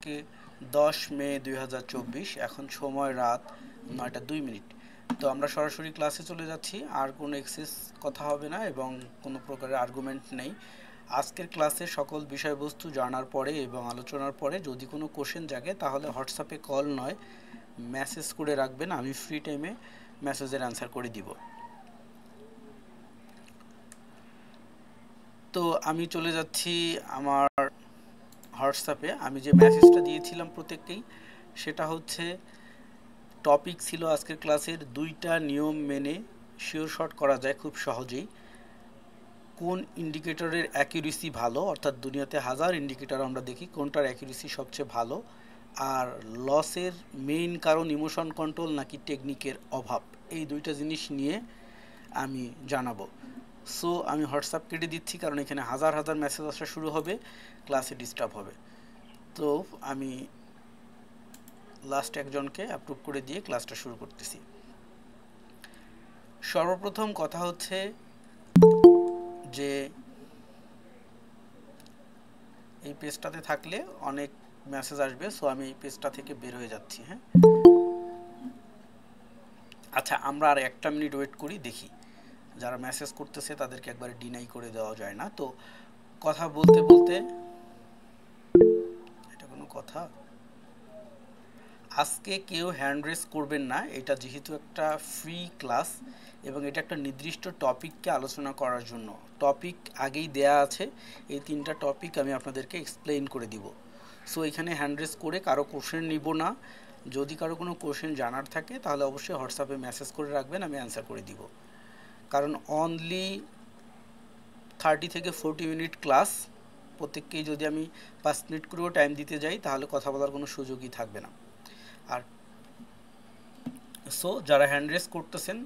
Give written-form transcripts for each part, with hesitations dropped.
আজকে 10 মে 2024, এখন সময় রাত 9টা 2 মিনিট। তো আমরা সরাসরি ক্লাসে চলে যাচ্ছি, আর কোনো এক্সেস কথা হবে না এবং কোনো প্রকারের আর্গুমেন্ট নেই। আজকের ক্লাসে সকল বিষয়বস্তু জানার পরে এবং আলোচনার পরে যদি কোনো কোশ্চেন জাগে তাহলে হোয়াটসঅ্যাপে কল নয় মেসেজ করে রাখবেন, আমি ফ্রি টাইমে মেসেজের অ্যান্সার করে দিব। তো আমি চলে যাচ্ছি আমার হোয়াটসঅ্যাপে। আমি যে মেসেজটা দিয়েছিলাম প্রত্যেককেই, সেটা হচ্ছে টপিক ছিল আজকের ক্লাসের 2টা নিয়ম মেনে শিওর শট করা যায় খুব সহজেই। কোন ইন্ডিকেটরের অ্যাকিউরেসি ভালো, অর্থাৎ দুনিয়াতে হাজার ইন্ডিকেটর আমরা দেখি, কোনটার অ্যাকিউরেসি সবচেয়ে ভালো, আর লসের মেইন কারণ ইমোশন কন্ট্রোল নাকি টেকনিকের অভাব, এই দুইটা জিনিস নিয়ে আমি জানাবো। সো আমি হোয়াটসঅ্যাপ কেটে দিচ্ছি, কারণ এখানে হাজার হাজার মেসেজ আসা শুরু হবে, ক্লাসে ডিস্টার্ব হবে। তো আমি লাস্ট একজনকে অ্যাপ্রুভ করে দিয়ে ক্লাসটা শুরু করতেছি। সর্বপ্রথম কথা হচ্ছে যে এই পেজটাতে থাকলে অনেক মেসেজ আসবে, সো আমি এই পেজটা থেকে বের হয়ে যাচ্ছি। হ্যাঁ, আচ্ছা, আমরা আর 1 মিনিট ওয়েট করি, দেখি যারা মেসেজ করতেছে তাদেরকে একবারে ডিনাই করে দেওয়া যায় না। তো কথা বলতে বলতে, এটা কোনো কথা? আজকে কেউ হ্যান্ড রেজ করবেন না, এটা যেহেতু একটা ফ্রি ক্লাস এবং এটা একটা নির্দিষ্ট টপিককে আলোচনা করার জন্য। টপিক আগেই দেয়া আছে, এই 3টা টপিক আমি আপনাদেরকে এক্সপ্লেইন করে দিব। সো এখানে হ্যান্ড রেজ করে কারো কোশ্চেন নিব না। যদি কারো কোনো কোশ্চেন জানার থাকে তাহলে অবশ্যই হোয়াটসঅ্যাপে মেসেজ করে রাখবেন, আমি অ্যান্সার করে দিব। কারণ অনলি 30 থেকে 40 মিনিট ক্লাস, প্রত্যেককেই যদি আমি 5 মিনিট করেও টাইম দিতে যাই তাহলে কথা বলার কোনো সুযোগই থাকবে না। আর সো যারা হ্যান্ড রেজ করতেছেন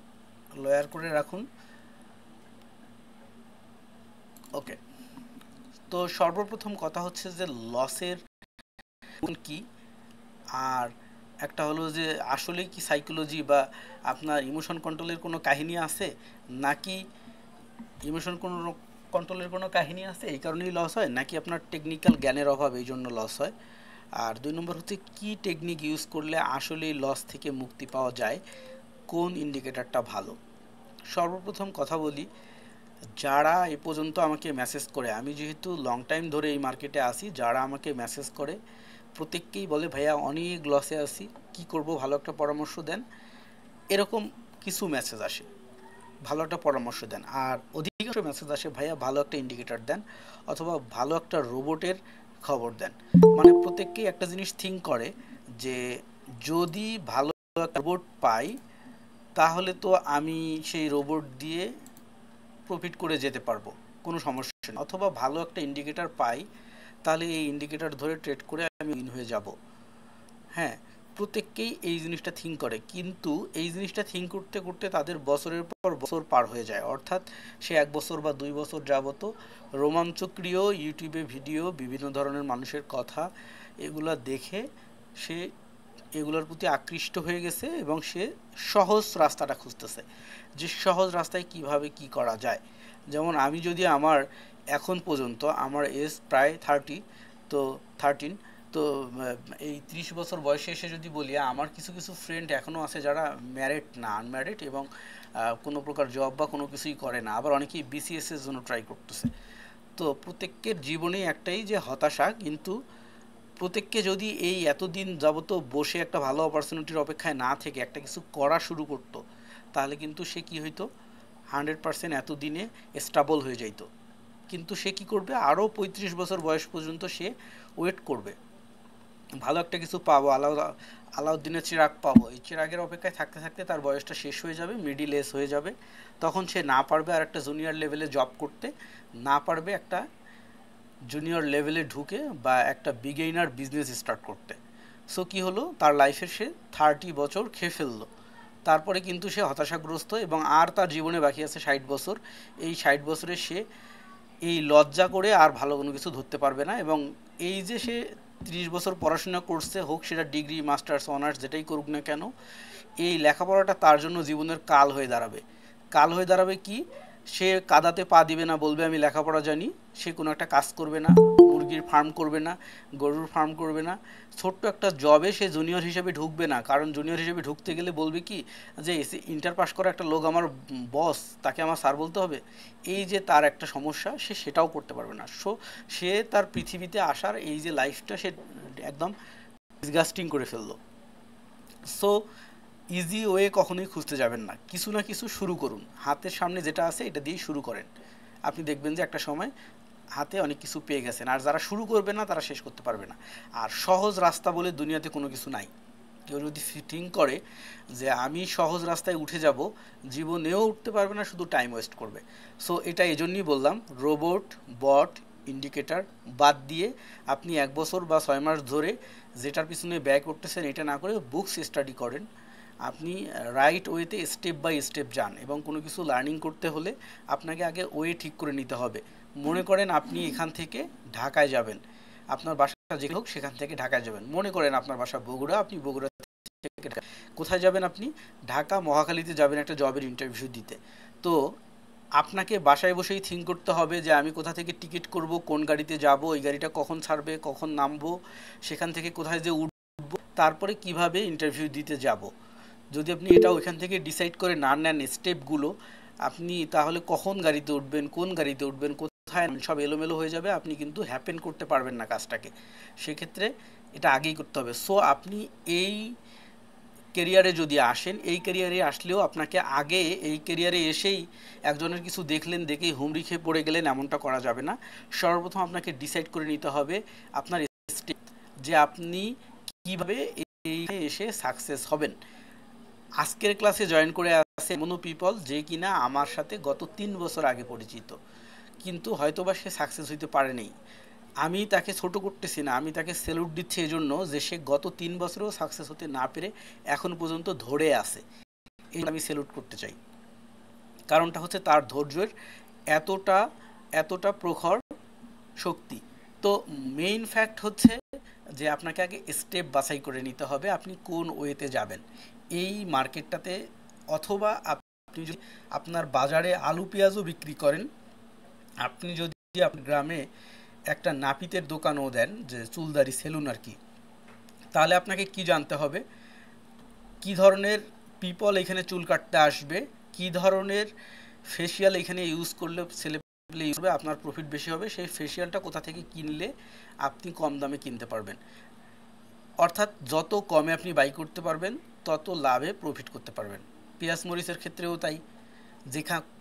লয়ার করে রাখুন। ওকে, তো সর্বপ্রথম কথা হচ্ছে যে লসের কি, আর একটা হলো যে আসলে কি সাইকোলজি বা আপনার ইমোশন কন্ট্রোলের কোনো কাহিনী আছে, নাকি ইমোশন কন্ট্রোলের কোনো কাহিনী আছে এই কারণেই লস হয়, নাকি আপনার টেকনিক্যাল জ্ঞানের অভাব এই জন্য লস হয়। আর 2 নম্বর হচ্ছে কি টেকনিক ইউজ করলে আসলেই লস থেকে মুক্তি পাওয়া যায়, কোন ইন্ডিকেটরটা ভালো। সর্বপ্রথম কথা বলি, যারা এ পর্যন্ত আমাকে মেসেজ করে, আমি যেহেতু লং টাইম ধরে এই মার্কেটে আসি, যারা আমাকে মেসেজ করে প্রত্যেককেই বলে ভাইয়া অনেক লসে আসি, কি করব, ভালো একটা পরামর্শ দেন। এরকম কিছু মেসেজ আসে, ভালো একটা পরামর্শ দেন। আর অধিকাংশ মেসেজ আসে ভাইয়া ভালো একটা ইন্ডিকেটর দেন অথবা ভালো একটা রোবটের খবর দেন। মানে প্রত্যেককেই একটা জিনিস থিঙ্ক করে যে যদি ভালো একটা রোবট পাই তাহলে তো আমি সেই রোবট দিয়ে প্রফিট করে যেতে পারবো, কোনো সমস্যা নেই। অথবা ভালো একটা ইন্ডিকেটর পাই তাহলে এই ইন্ডিকেটর ধরে ট্রেড করে আমি উইন হয়ে যাব। হ্যাঁ, প্রত্যেককেই এই জিনিসটা থিঙ্ক করে, কিন্তু এই জিনিসটা থিঙ্ক করতে করতে তাদের বছরের পর বছর পার হয়ে যায়। অর্থাৎ সে 1 বছর বা 2 বছর যাবত রোমাঞ্চক্রিয় ইউটিউবে ভিডিও, বিভিন্ন ধরনের মানুষের কথা, এগুলা দেখে সে এগুলোর প্রতি আকৃষ্ট হয়ে গেছে এবং সে সহজ রাস্তাটা খুঁজতেছে, যে সহজ রাস্তায় কিভাবে কি করা যায়। যেমন আমি যদি আমার এখন পর্যন্ত আমার এজ প্রায় 30, তো 13, তো এই 30 বছর বয়সে এসে যদি বলি, আমার কিছু কিছু ফ্রেন্ড এখনও আছে যারা ম্যারিড না, আনম্যারিড, এবং কোনো প্রকার জব বা কোনো কিছুই করে না, আবার অনেকেই বিসিএসের জন্য ট্রাই করতেছে। তো প্রত্যেকের জীবনেই একটাই যে হতাশা, কিন্তু প্রত্যেককে যদি এই এতদিন যাবত বসে একটা ভালো অপরচুনিটির অপেক্ষায় না থেকে একটা কিছু করা শুরু করতো, তাহলে কিন্তু সে কি হইতো, 100% এতদিনে স্টেবল হয়ে যাইতো। কিন্তু সে কি করবে, আরও 35 বছর বয়স পর্যন্ত সে ওয়েট করবে, ভালো একটা কিছু পাবো, আলাউদ্দিনের চিরাগ পাবো, এই চিরাগের অপেক্ষায় থাকতে থাকতে তার বয়সটা শেষ হয়ে যাবে, মিডিল এজ হয়ে যাবে। তখন সে না পারবে আর একটা জুনিয়র লেভেলে জব করতে, না পারবে একটা জুনিয়র লেভেলে ঢুকে বা একটা বিগেইনার বিজনেস স্টার্ট করতে। সো কি হলো, তার লাইফের সে 30 বছর খেয়ে ফেললো। তারপরে কিন্তু সে হতাশাগ্রস্ত এবং আর তার জীবনে বাকি আছে 60 বছর। এই 60 বছরে সে এই লজ্জা করে আর ভালো কোনো কিছু ধরতে পারবে না, এবং এই যে সে 30 বছর পড়াশোনা করছে, হোক সেটা ডিগ্রি, মাস্টার্স, অনার্স, যেটাই করুক না কেন, এই লেখাপড়াটা তার জন্য জীবনের কাল হয়ে দাঁড়াবে। কাল হয়ে দাঁড়াবে কি, সে কাদাতে পা দিবে না, বলবে আমি লেখাপড়া জানি, সে কোনো একটা কাজ করবে না, মুরগি মুরগির ফার্ম করবে না, গরুর ফার্ম করবে না, ছোট্ট একটা জবে সে জুনিয়র হিসেবে ঢুকবে না। কারণ জুনিয়র হিসেবে ঢুকতে গেলে বলবে কি যে ইন্টার পাস করা একটা লোক আমার বস, তাকে আমার স্যার বলতে হবে। এই যে তার একটা সমস্যা, সে সেটাও করতে পারবে না। সে তার পৃথিবীতে আসার এই যে লাইফটা সে একদম ডিসগাস্টিং করে ফেললো। সো ইজি ওয়ে কখনোই খুঁজতে যাবেন না, কিছু না কিছু শুরু করুন। হাতের সামনে যেটা আছে এটা দিয়েই শুরু করেন, আপনি দেখবেন যে একটা সময় হাতে অনেক কিছু পেয়ে গেছেন। আর যারা শুরু করবে না তারা শেষ করতে পারবে না। আর সহজ রাস্তা বলে দুনিয়াতে কোনো কিছু নাই। কেউ যদি থিঙ্ক করে যে আমি সহজ রাস্তায় উঠে যাব, জীবনেও উঠতে পারবে না, শুধু টাইম ওয়েস্ট করবে। সো এটা এই জন্যই বললাম, রোবট, বট, ইন্ডিকেটর বাদ দিয়ে আপনি 1 বছর বা 6 মাস ধরে যেটার পিছনে ব্যয় করতেছেন এটা না করে বুকস স্টাডি করেন। আপনি রাইট ওয়েতে স্টেপ বাই স্টেপ যান, এবং কোনো কিছু লার্নিং করতে হলে আপনাকে আগে ওয়ে ঠিক করে নিতে হবে। মনে করেন আপনি এখান থেকে ঢাকায় যাবেন, আপনার বাসা যে হোক সেখান থেকে ঢাকায় যাবেন। মনে করেন আপনার বাসা বগুড়া, আপনি বগুড়া থেকে কোথায় যাবেন? আপনি ঢাকা মহাখালীতে যাবেন একটা জবের ইন্টারভিউ দিতে। তো আপনাকে বাসায় বসেই থিঙ্ক করতে হবে যে আমি কোথা থেকে টিকিট করব, কোন গাড়িতে যাব, ওই গাড়িটা কখন ছাড়বে, কখন নামবো, সেখান থেকে কোথায় যে উঠবো, তারপরে কিভাবে ইন্টারভিউ দিতে যাব। যদি আপনি এটা ওইখান থেকে ডিসাইড করে না নেন স্টেপগুলো, আপনি তাহলে কখন গাড়িতে উঠবেন, কোন গাড়িতে উঠবেন, কোথায় সব এলোমেলো হয়ে যাবে, আপনি কিন্তু হ্যাপেন করতে পারবেন না কাজটাকে। সেক্ষেত্রে এটা আগেই করতে হবে। সো আপনি এই কেরিয়ারে যদি আসেন, এই কেরিয়ারে আসলেও আপনাকে আগে এই কেরিয়ারে এসেই একজনের কিছু দেখলেন, দেখেই হুমড়ি খেয়ে পড়ে গেলেন, এমনটা করা যাবে না। সর্বপ্রথম আপনাকে ডিসাইড করে নিতে হবে আপনার স্টেপ, যে আপনি কিভাবে এই এসে সাকসেস হবেন। আজকের ক্লাসে জয়েন করে আছে এমনও পিপল যে কিনা আমার সাথে গত 3 বছর আগে পরিচিত, কিন্তু হয়তোবা সে সাকসেস হইতে পারেনি। আমি তাকে ছোট করতেছি না, আমি তাকে স্যালুট দিচ্ছি এই জন্য যে সে গত 3 বছরেও সাকসেস হতে না পেরে এখন পর্যন্ত ধরে আছে। এই আমি স্যালুট করতে চাই। কারণটা হচ্ছে তার ধৈর্যের এতটা এতটা প্রখর শক্তি। তো মেইন ফ্যাক্ট হচ্ছে যে আপনাকে আগে স্টেপ বাছাই করে নিতে হবে আপনি কোন ওয়েতে যাবেন এই মার্কেটটাতে। অথবা আপনি যদি আপনার বাজারে আলু পেঁয়াজও বিক্রি করেন, আপনি যদি আপনার গ্রামে একটা নাপিতের দোকানও দেন, যে চুলদারি সেলুন আর কি, তাহলে আপনাকে কি জানতে হবে, কি ধরনের পিপল এখানে চুল কাটতে আসবে, কি ধরনের ফেসিয়াল এখানে ইউজ করলে ছেলে ইউজ করবে, আপনার প্রফিট বেশি হবে, সেই ফেসিয়ালটা কোথা থেকে কিনলে আপনি কম দামে কিনতে পারবেন। অর্থাৎ যত কমে আপনি বাই করতে পারবেন তত লাভে প্রফিট করতে পারবেন। পেঁয়াজ মরিচের ক্ষেত্রেও তাই,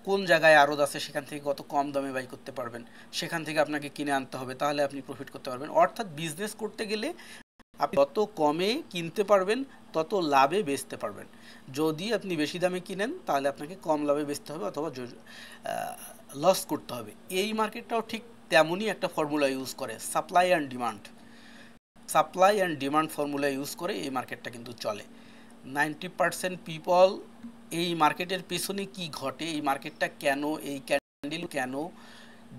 কোন জায়গায় আড়ত আছে সেখান থেকে কত কম দামে বাই করতে পারবেন, সেখান থেকে আপনাকে কিনে আনতে হবে, তাহলে আপনি প্রফিট করতে পারবেন। অর্থাৎ বিজনেস করতে গেলে আপনি যত কমে কিনতে পারবেন তত লাভে বেচতে পারবেন। যদি আপনি বেশি দামে কিনেন তাহলে আপনাকে কম লাভে বেচতে হবে অথবা লস করতে হবে। এই মার্কেটটাও ঠিক তেমনই একটা ফর্মুলা ইউজ করে, supply and demand formula use করে এই মার্কেটটা কিন্তু চলে। 90% পিপল এই মার্কেটের পেছনে কি ঘটে, এই মার্কেটটা কেন, এই ক্যান্ডেল কেন,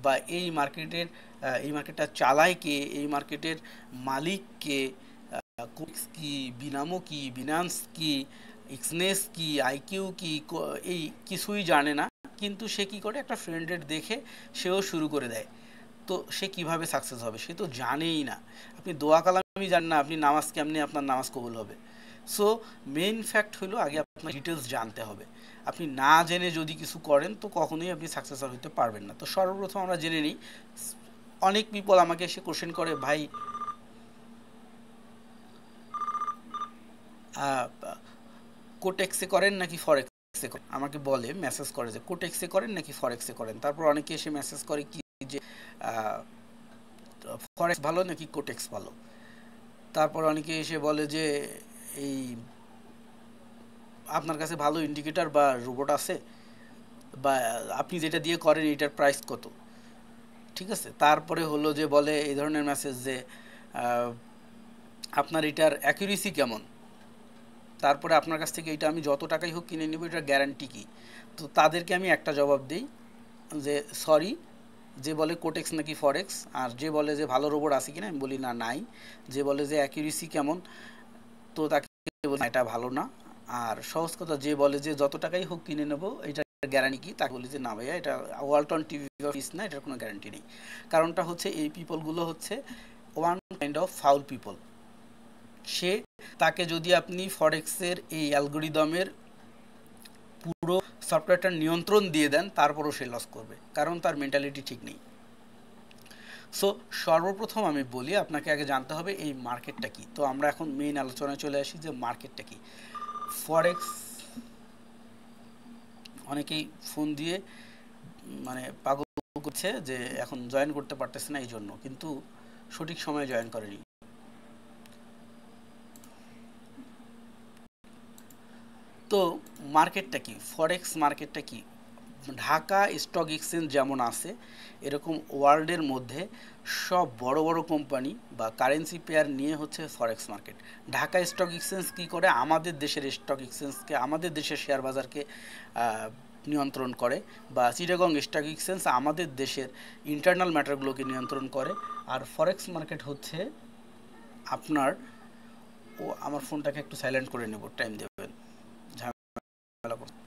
বা এই মার্কেটটা চালায় কে, এই মার্কেটের মালিক কে, কোক্স কি, বিনামো কি, বিনান্স কি, এক্সনেস কি, আইকিউ কি, এই কিছুই জানে না। কিন্তু সে কি করে, একটা ফ্রেন্ডের দেখে সেও শুরু করে দেয়। তো সে কিভাবে সাকসেস হবে সে তো জানেই না। আপনি দোয়া কালামই জানেন না, আপনি নামাজ কেমনি আপনার নামাজ কবুল হবে। সো মেইন ফ্যাক্ট হলো আগে আপনার ডিটেলস জানতে হবে। আপনি না জেনে যদি কিছু করেন তো কখনোই আপনি সাকসেসর হতে পারবেন না। তো সর্বপ্রথম আমরা জেনে নিই, অনেক পিপল আমাকে এসে কোশ্চেন করে, ভাই কোটেক্সে করেন নাকি ফরেক্সে করেন, আমাকে বলে মেসেজ করে যে কোটেক্সে করেন নাকি ফরেক্সে করেন। তারপর অনেকে এসে মেসেজ করে কি যে ফরেক্স ভালো নাকি কোটেক্স ভালো। তারপর অনেকে এসে বলে যে এই আপনার কাছে ভালো ইন্ডিকেটর বা রোবট আছে, বা আপনি যেটা দিয়ে করেন এটার প্রাইস কত। ঠিক আছে, তারপরে হলো যে বলে এই ধরনের মেসেজ যে আপনার এটার অ্যাকুরেসি কেমন, তারপরে আপনার কাছ থেকে এটা আমি যত টাকাই হোক কিনে নেব, এটার গ্যারান্টি কী। তো তাদেরকে আমি একটা জবাব দিই যে সরি, যে বলে কোটেক্স নাকি ফরেক্স, আর যে বলে যে ভালো রোবট আছে কিনা, আমি বলি না নাই। যে বলে যে অ্যাকুরেসি কেমন, তো তাকে বলি এটা ভালো না। আর সহজ কথা, যে বলে যে যত টাকাই হোক কিনে নেব এটা গ্যারান্টি কি, তাকে বলি যে না ভাইয়া এটা ওয়ালটন টিভি বা ফ্রিজ না, এটার কোনো গ্যারান্টি নেই। কারণটা হচ্ছে এই পিপলগুলো হচ্ছে one kind of foul people. সে তাকে যদি আপনি ফরেক্সের এই অ্যালগোরিদমের পুরো সফটওয়্যারটার নিয়ন্ত্রণ দিয়ে দেন, তারপরও সে লস করবে, কারণ তার মেন্টালিটি ঠিক নেই। সো সর্বপ্রথম আমি বলি আপনাকে আগে জানতে হবে এই মার্কেটটা কি। তো আমরা এখন মেইন আলোচনায় চলে আসি যে মার্কেটটা কি। ফরেক্স, অনেকেই ফোন দিয়ে মানে পাগল করছে যে এখন জয়েন করতে পারতেছে না এই জন্য, কিন্তু সঠিক সময়ে জয়েন করেনি। তো মার্কেটটা কি, ফরেক্স মার্কেটটা কি? ঢাকা স্টক এক্সচেঞ্জ যেমন আছে, এরকম ওয়ার্ল্ডের মধ্যে সব বড় বড় কোম্পানি বা কারেন্সি পেয়ার নিয়ে হচ্ছে forex market. Dhaka stock exchange কী করে, আমাদের দেশের স্টক এক্সচেঞ্জকে, আমাদের দেশের শেয়ার বাজারকে নিয়ন্ত্রণ করে, বা চিটাগং স্টক এক্সচেঞ্জ আমাদের দেশের ইন্টারনাল ম্যাটারগুলোকে নিয়ন্ত্রণ করে। আর ফরেক্স মার্কেট হচ্ছে আপনার, ও আমার ফোনটাকে একটু সাইলেন্ট করে নেব, টাইম দেবেন, ঝামেলা করতে।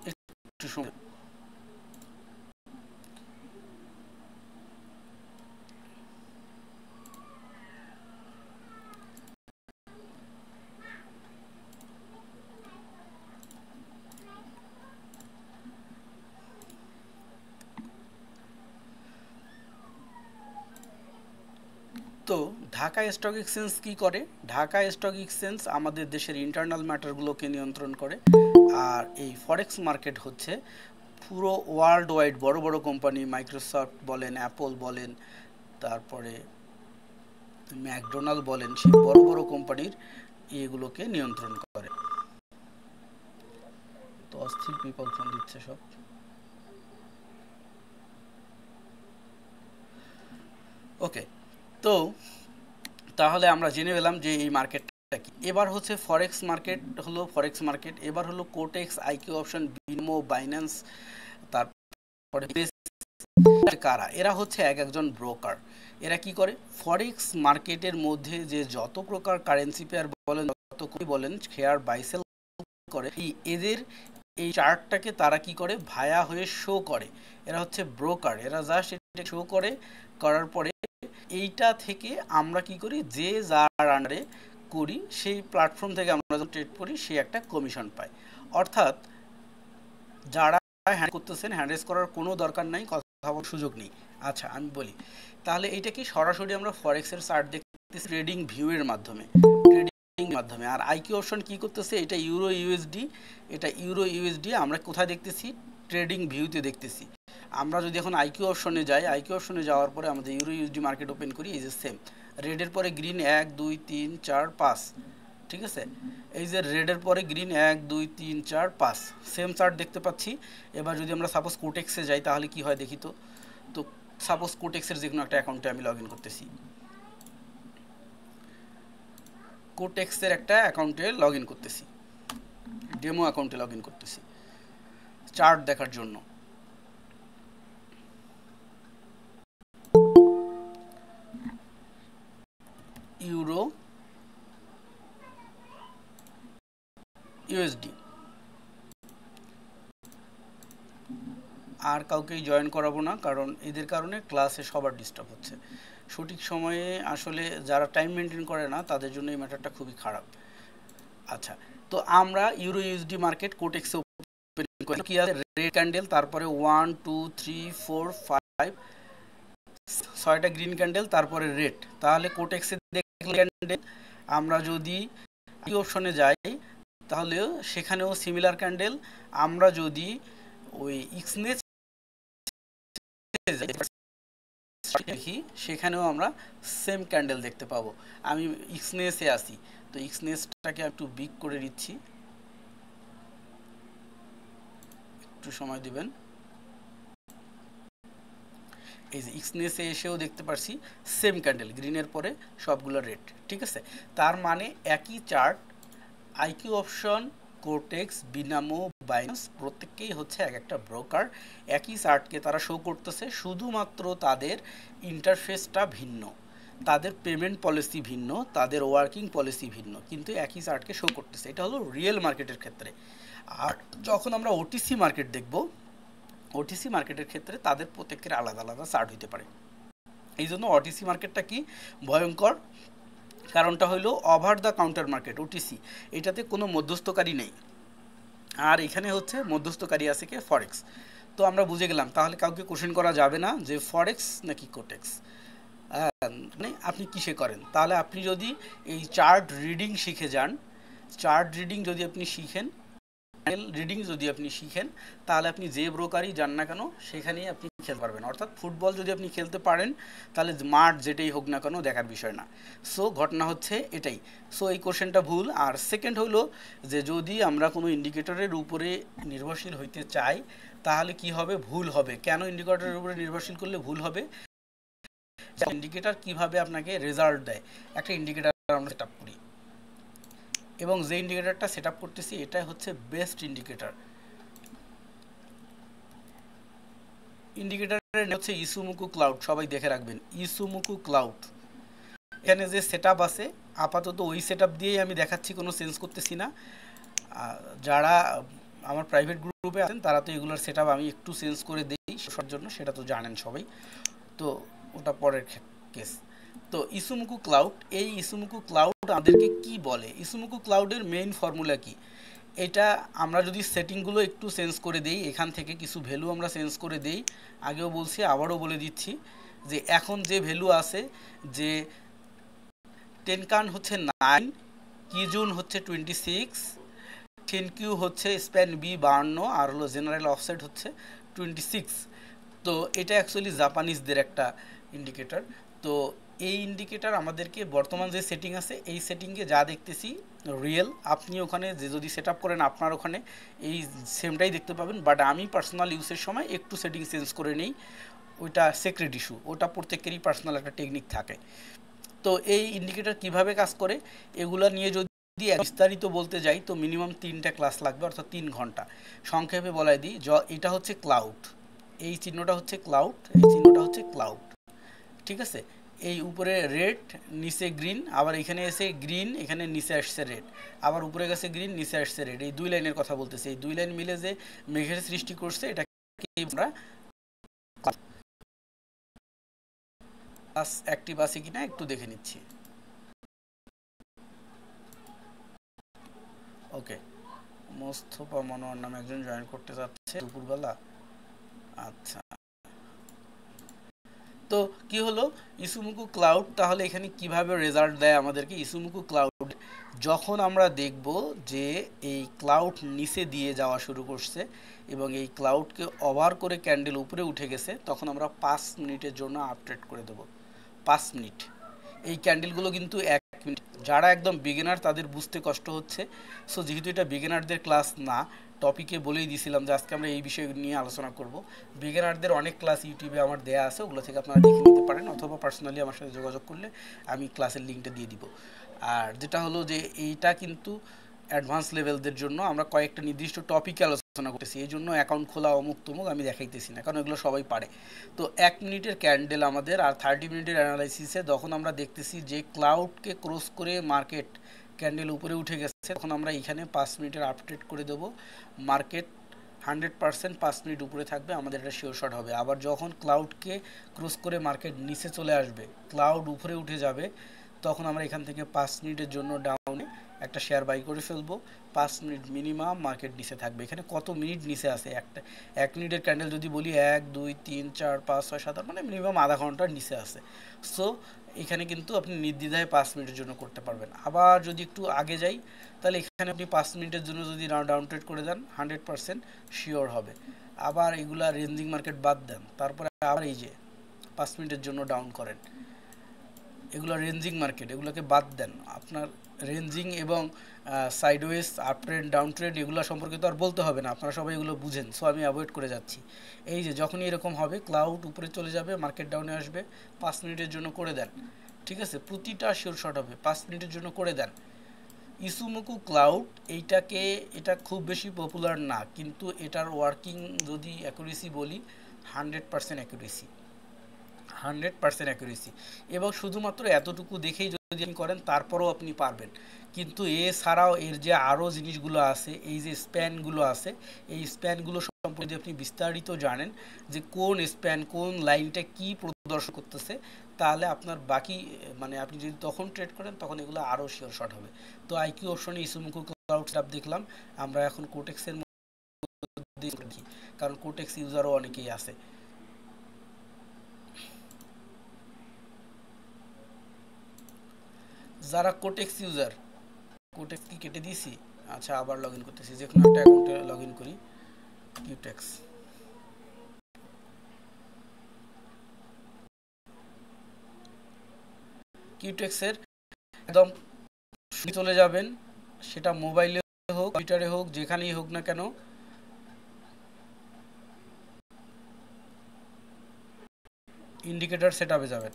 একটু সময়। তো ঢাকা স্টক এক্সচেঞ্জ কি করে? ঢাকা স্টক এক্সচেঞ্জ আমাদের দেশের ইন্টারনাল ম্যাটারগুলোকে নিয়ন্ত্রণ করে। আর এই ফরেক্স মার্কেট হচ্ছে পুরো ওয়ার্ল্ড ওয়াইড বড় বড় কোম্পানি, মাইক্রোসফট বলেন, অ্যাপল বলেন, তারপরে ম্যাকডোনাল্ড বলেন, সেই বড় বড় কোম্পানির এগুলোকে নিয়ন্ত্রণ করে। তো অস্থির পিপল ফোন দিচ্ছে সব। ওকে, তো তাহলে আমরা জেনে পেলাম যে এই মার্কেটটা কি। এবার হচ্ছে ফরেক্স মার্কেট হলো, ফরেক্স মার্কেট এবার হলো কোটেক্স, আইকিউ অপশন, বিনমো, বাইন্যান্স, তারপরে কারা, এরা হচ্ছে এক একজন ব্রোকার। এরা কি করে, ফরেক্স মার্কেটের মধ্যে যে যত প্রকার কারেন্সি পেয়ার বলেন, যত কই বলেন, শেয়ার বাই সেল করে, এদের এই চার্টটাকে তারা কি করে, ভায়া হয়ে শো করে। এরা হচ্ছে ব্রোকার, এরা জাস্ট এটা শো করে, করার পরে এইটা থেকে আমরা কি করি, যে যার আন্ডারে করি সেই প্ল্যাটফর্ম থেকে আমরা যখন ট্রেড করি সে একটা কমিশন পায়। অর্থাৎ যারা হ্যান্ড করতেছেন, হ্যান্ডেস করার কোনো দরকার নাই, কথা বলার সুযোগ নেই। আচ্ছা আমি বলি, তাহলে এইটা কি সরাসরি আমরা ফরেক্সের চার্ট দেখতেছি ট্রেডিং ভিউ এর মাধ্যমে, মাধ্যমে। আর আইকিউ অপশন কি করতেছে, এটা ইউরো ইউএসডি, এটা ইউরো ইউএসডি আমরা কোথায় দেখতেছি, ট্রেডিং ভিউতে দেখতেছি। আমরা যদি এখন আইকিউ অপশনে যাই, আইকিউ অপশনে যাওয়ার পরে আমাদের ইউরো ইউএসডি মার্কেট ওপেন করি, এই যে সেম রেডের পরে গ্রিন 1 2 3 4 5, ঠিক আছে, এই যে রেডের পরে গ্রিন 1 2 3 4 5 সেম চার্ট দেখতে পাচ্ছি। এবার যদি আমরা সাপোজ কোটেক্সে যাই তাহলে কি হয় দেখি। তো তো সাপোজ কোটেক্সের যে কোনো একটা অ্যাকাউন্টে আমি লগ ইন করতেছি, কোটেক্সের একটা অ্যাকাউন্টে লগ ইন করতেছি, ডেমো অ্যাকাউন্টে লগ ইন করতেছি চার্ট দেখার জন্য। ইউরো ইউএসডি, আর কাউকেই জয়েন করাবো না, কারণ এদের কারণে ক্লাসে সবার ডিস্টার্ব হচ্ছে। সঠিক সময়ে আসলে যারা টাইম মেনটেন করে না তাদের জন্য এই ম্যাটারটা খুবই খারাপ। আচ্ছা, তো আমরা ইউরো ইউএসডি মার্কেট কোটেক্সে ওপেন করি, কি আছে, রেড ক্যান্ডেল, তারপরে 1 2 3 4 5 6টা গ্রিন ক্যান্ডেল, তারপরে রেড। তাহলে কোটেক্সে দেখলে ক্যান্ডেল, আমরা যদি এই অপশনে যাই তাহলে সেখানেও সিমিলার ক্যান্ডেল। আমরা যদি ওই এক্সনেস দেখি সেখানেও আমরা সেম ক্যান্ডেল দেখতে পাবো। আমি এক্সনেসে আসি, তো এক্সনেসটাকে একটু বিগ করে দিচ্ছি, একটু সময় দিবেন। এই যে এক্সনেসে এসেও দেখতে পারছি সেম ক্যান্ডেল, গ্রিনের পরে সবগুলো রেড। ঠিক আছে, তার মানে একই chart IQ option, Quotex, Binomo, Binance প্রত্যেককেই হচ্ছে এক একটা ব্রোকার একই চার্টকে তারা শো করতেছে, শুধুমাত্র তাদের ইন্টারফেসটা ভিন্ন, তাদের পেমেন্ট পলিসি ভিন্ন, তাদের ওয়ার্কিং পলিসি ভিন্ন, কিন্তু একই চার্টকে শো করতেছে। এটা হলো রিয়েল মার্কেটের ক্ষেত্রে। আর যখন আমরা ওটিসি মার্কেট দেখব, ওটিসি মার্কেটের ক্ষেত্রে তাদের প্রত্যেকের আলাদা আলাদা চার্ট হতে পারে। এই জন্য ওটিসি মার্কেটটা কি ভয়ঙ্কর, কারণটা হলো over the counter market OTC, এটাতে কোনো মধ্যস্থকারী নেই। আর এখানে হচ্ছে মধ্যস্থকারী আছে কে, ফরেক্স। তো আমরা বুঝে গেলাম, তাহলে কাউকে কোশ্চেন করা যাবে না যে ফরেক্স নাকি কোটেক্স, মানে আপনি কিসে করেন। তাহলে আপনি যদি এই চার্ট রিডিং শিখে যান, চার্ট রিডিং যদি আপনি শিখেন, রিডিং যদি আপনি শিখেন, তাহলে আপনি যে ব্রোকারই যান না কেন সেখানেই আপনি খেলতে পারবেন। অর্থাৎ ফুটবল যদি আপনি খেলতে পারেন, তাহলে মাঠ যেটাই হোক না কেন দেখার বিষয় না। সো ঘটনা হচ্ছে এটাই। সো এই কোশ্চেনটা ভুল। আর সেকেন্ড হলো যে যদি আমরা কোনো ইন্ডিকেটরের উপরে নির্ভরশীল হইতে চাই, তাহলে কি হবে, ভুল হবে। কেন ইন্ডিকেটরের উপরে নির্ভরশীল করলে ভুল হবে? ইন্ডিকেটর কিভাবে আপনাকে রেজাল্ট দেয়, একটা ইন্ডিকেটর আমরা সেট আপ করি, এবং যে ইন্ডিকেটরটা সেট আপ করতেছি এটাই হচ্ছে বেস্ট ইন্ডিকেটর। ইন্ডিকেটরের হচ্ছে ইসুমুকু ক্লাউড, সবাই দেখে রাখবেন ইসুমুকু ক্লাউড। এখানে যে সেট আপ আছে আপাতত ওই সেট আপ দিয়েই আমি দেখাচ্ছি, কোনো চেঞ্জ করতেছি না। যারা আমার প্রাইভেট গ্রুপে আছেন তারা তো এগুলোর সেট আপ আমি একটু চেঞ্জ করে দিই সবার জন্য, সেটা তো জানেন সবাই, তো ওটা পরের কেস। তো ইসুমুকু ক্লাউড, এই ইসুমুকু ক্লাউড আমাদেরকে কি বলে, ইসুমুকু ক্লাউডের মেইন ফর্মুলা কি, এটা আমরা যদি সেটিংগুলো একটু চেঞ্জ করে দেই, এখান থেকে কিছু ভ্যালু আমরা চেঞ্জ করে দেই, আগেও বলছি আবারও বলে দিচ্ছি যে এখন যে ভ্যালু আছে, যে টেনকান হচ্ছে 9, কিজুন হচ্ছে 26, টেনকিউ হচ্ছে স্প্যান বি 52, আর হলো জেনারেল অফসেট হচ্ছে 26। তো এটা অ্যাকচুয়ালি জাপানিজদের একটা ইন্ডিকেটর। তো এই ইন্ডিকেটর আমাদেরকে বর্তমান যে সেটিং আছে এই সেটিংয়ে যা দেখতেছি রিয়েল, আপনি ওখানে যে যদি সেট আপ করেন আপনার ওখানে এই সেমটাই দেখতে পাবেন। বাট আমি পার্সোনাল ইউজের সময় একটু সেটিং চেঞ্জ করে নেই, ওইটা সিক্রেট ইস্যু, ওটা প্রত্যেকেরই পার্সোনাল একটা টেকনিক থাকে। তো এই ইন্ডিকেটর কিভাবে কাজ করে এগুলো নিয়ে যদি বিস্তারিত বলতে যাই তো মিনিমাম 3টা ক্লাস লাগবে, অর্থাৎ 3 ঘন্টা। সংক্ষেপে বলাই দিই, এটা হচ্ছে ক্লাউড, এই চিহ্নটা হচ্ছে ক্লাউড, এই চিহ্নটা হচ্ছে ক্লাউড। ঠিক আছে, এই উপরে রেড নিচে গ্রিন, আবার এখানে এসে গ্রিন, এখানে নিচে আসছে রেড, আবার উপরে গেছে গ্রিন নিচে আসছে রেড, এই দুই লাইনের কথা বলতেছে। এই দুই লাইন মিলে যে মেঘের সৃষ্টি করছে এটাকে আমরা অ্যাক্টিভ আছে কিনা একটু দেখে নিচ্ছি। ওকে, মোস্তফা মনোয়ার নামে একজন জয়েন করতে যাচ্ছে দুপুরবেলা। আচ্ছা, তো কি হলো ইসুমুকু ক্লাউড, তাহলে এখানে কিভাবে রেজাল্ট দেয় আমাদেরকে ইসুমুকু ক্লাউড, যখন আমরা দেখব যে এই ক্লাউড নিচে দিয়ে যাওয়া শুরু করছে এবং এই ক্লাউডকে ওভার করে ক্যান্ডেল উপরে উঠে গেছে, তখন আমরা 5 মিনিটের জন্য আপডেট করে দেব। 5 মিনিট, এই ক্যান্ডেলগুলো কিন্তু 1 মিনিট। যারা একদম বিগিনার তাদের বুঝতে কষ্ট হচ্ছে। সো যেহেতু এটা বিগিনারদের ক্লাস না, টপিকে বলেই দিয়েছিলাম যে আজকে আমরা এই বিষয় নিয়ে আলোচনা করব। বিগিনারদের অনেক ক্লাস ইউটিউবে আমার দেয়া আছে, ওগুলো থেকে আপনারা দেখে নিতে পারেন, অথবা পার্সোনালি আমার সাথে যোগাযোগ করলে আমি ক্লাসের লিঙ্কটা দিয়ে দিব। আর যেটা হলো যে এইটা কিন্তু অ্যাডভান্স লেভেলদের জন্য, আমরা কয়েকটা নির্দিষ্ট টপিকে আলোচনা করতেছি, এই জন্য অ্যাকাউন্ট খোলা অমুক তমুক আমি দেখাইতেছি না, কারণ এগুলো সবাই পারে। তো 1 মিনিটের ক্যান্ডেল আমাদের আর 30 মিনিটের অ্যানালাইসিসে যখন আমরা দেখতেছি যে ক্লাউডকে ক্রস করে মার্কেট ক্যান্ডেল উপরে উঠে গেছে, তখন আমরা এখানে 5 মিনিটের আপডেট করে দেবো। মার্কেট 100% 5 মিনিট উপরে থাকবে, আমাদের এটা শিওর শট হবে। আবার যখন ক্লাউডকে ক্রস করে মার্কেট নিচে চলে আসবে, ক্লাউড উপরে উঠে যাবে, তখন আমরা এখান থেকে 5 মিনিটের জন্য ডাউনে একটা শেয়ার বাই করে ফেলবো। 5 মিনিট মিনিমাম মার্কেট নিচে থাকবে। এখানে কত মিনিট নিচে আছে, একটা 1 মিনিটের ক্যান্ডেল যদি বলি 1 2 3 4 5 6 7 মানে মিনিমাম আধা ঘন্টার নিচে আছে। সো এখানে কিন্তু আপনি নির্দ্বিধায় 5 মিনিটের জন্য করতে পারবেন। আবার যদি একটু আগে যাই, তাহলে এখানে আপনি 5 মিনিটের জন্য যদি ডাউন ট্রেড করে দেন 100% শিওর হবে। আবার এগুলা রেঞ্জিং মার্কেট বাদ দেন, তারপরে আবার এই যে 5 মিনিটের জন্য ডাউন করেন। এগুলো রেঞ্জিং মার্কেট, এগুলোকে বাদ দেন। আপনার রেঞ্জিং এবং sideways up trend down trend এগুলো সম্পর্কে তো আর বলতে হবে না, আপনারা সবাই এগুলো বুঝেন, সো আমি অ্যাভয়েড করে যাচ্ছি। এই যে যখনই এরকম হবে ক্লাউড উপরে চলে যাবে, মার্কেট ডাউনে আসবে, 5 মিনিটের জন্য করে দেন। ঠিক আছে, প্রতিটা শিওর শট হবে, 5 মিনিটের জন্য করে দেন। ইসুমুকু ক্লাউড এটা খুব বেশি পপুলার না, কিন্তু এটার ওয়ার্কিং যদি অ্যাকুরেসি বলি 100% অ্যাকুরেসি, 100% অ্যাকুরেসি। এবং শুধুমাত্র এতটুকু দেখেই যদি আপনি করেন তারপরেও আপনি পারবেন। কিন্তু এছাড়াও এর যে আরও জিনিসগুলো আছে, এই যে স্প্যানগুলো আছে, এই স্প্যানগুলো সম্পর্কে যদি আপনি বিস্তারিত জানেন যে কোন স্প্যান কোন লাইনটা কি প্রদর্শন করতেছে, তাহলে আপনার বাকি মানে আপনি যদি তখন ট্রেড করেন তখন এগুলো আরও শিওর শট হবে। তো আইকিউ অপশনে ইসুমুকু ক্লাউড সেটআপ দেখলাম, আমরা এখন কোটেক্সের মধ্যে দেখি, কারণ কোটেক্স ইউজারও অনেকেই আছে। যারা কোটেক্স ইউজার, কোটেক্স কি কেটে দিয়েছি? আচ্ছা, আবার লগ ইন করতেছি, যে কোনো একটা অ্যাকাউন্টে লগ ইন করি। কিউটেক্স, কিউটেক্সের একদম চলে যাবেন, সেটা মোবাইলে হোক কম্পিউটারে হোক যেখানেই হোক না কেন, ইন্ডিকেটর সেটআপে যাবেন।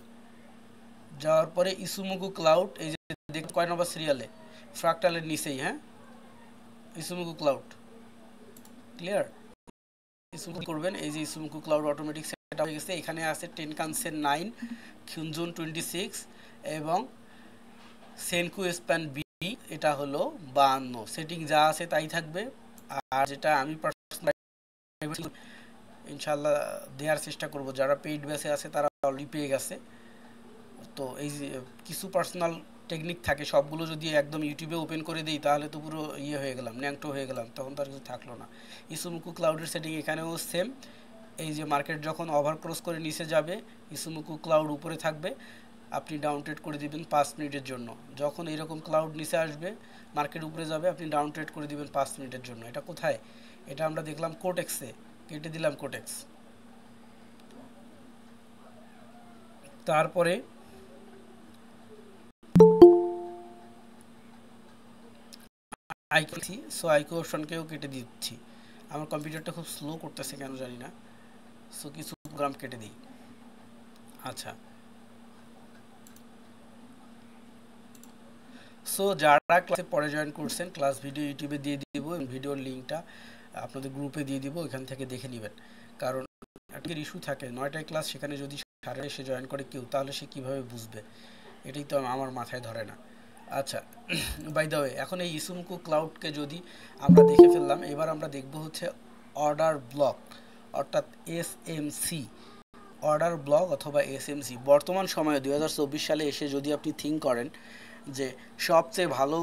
যাওয়ার পরে ইসুমুকু ক্লাউড, এই যে দেখুন কয় নম্বর সিরিয়ালে, ফ্রাক্টালের নিচেই, হ্যাঁ ইসুমুকু ক্লাউড, ক্লিয়ার। ইসুমুকু করবেন, এই যে ইসুমুকু ক্লাউড অটোমেটিক সেটআপ হয়ে গেছে। এখানে আছে টেনকানসেন 9, খিউনজুন 26 এবং সেনকু স্প্যান বি, এটা হলো 52। সেটিং যা আছে তাই থাকবে। আর যেটা আমি ইনশাল্লাহ দেওয়ার চেষ্টা করব, যারা পেইড বেসে আছে তারা অলরেডি পেয়ে গেছে। তো এই যে কিছু পার্সোনাল টেকনিক থাকে, সবগুলো যদি একদম ইউটিউবে ওপেন করে দিই তাহলে তো পুরো ইয়ে হয়ে গেলাম, ন্যাংটো হয়ে গেলাম, তখন তো আর কিছু থাকলো না। ইসুমুকু ক্লাউডের সেটিং এখানেও সেম। এই যে মার্কেট যখন ওভার ক্রস করে নিচে যাবে, ইসুমুকু ক্লাউড উপরে থাকবে, আপনি ডাউন ট্রেড করে দিবেন 5 মিনিটের জন্য। যখন এইরকম ক্লাউড নিচে আসবে, মার্কেট উপরে যাবে, আপনি ডাউন ট্রেড করে দিবেন 5 মিনিটের জন্য। এটা কোথায়? এটা আমরা দেখলাম কোটেক্সে, কেটে দিলাম কোটেক্স। তারপরে আইকিউ, সো আইকিউ অপশনকেও কেটে দিচ্ছি। আমার কম্পিউটারটা খুব স্লো করতেছে কেন জানি না, সো কিছু প্রোগ্রাম কেটে দিই। আচ্ছা, সো যারা ক্লাসে পরে জয়েন করছেন, ক্লাস ভিডিও ইউটিউবে দিয়ে দিব এবং ভিডিওর লিঙ্কটা আপনাদের গ্রুপে দিয়ে দিব, এখান থেকে দেখে নেবেন। কারণ একটা ইস্যু থাকে, 9টায় ক্লাস, সেখানে যদি সাড়ে এসে জয়েন করে কেউ, তাহলে সে কীভাবে বুঝবে? এটাই তো আমার মাথায় ধরে না। আচ্ছা, বাই দ্য ওয়ে, এখন এই ইসুমুকু ক্লাউডকে যদি আমরা দেখে ফেললাম, এবার আমরা দেখব হচ্ছে অর্ডার ব্লক, অর্থাৎ এসএমসি, অর্ডার ব্লক অথবা এসএমসি। বর্তমান সময়ে 2024 সালে এসে যদি আপনি থিঙ্ক করেন যে সবচেয়ে ভালো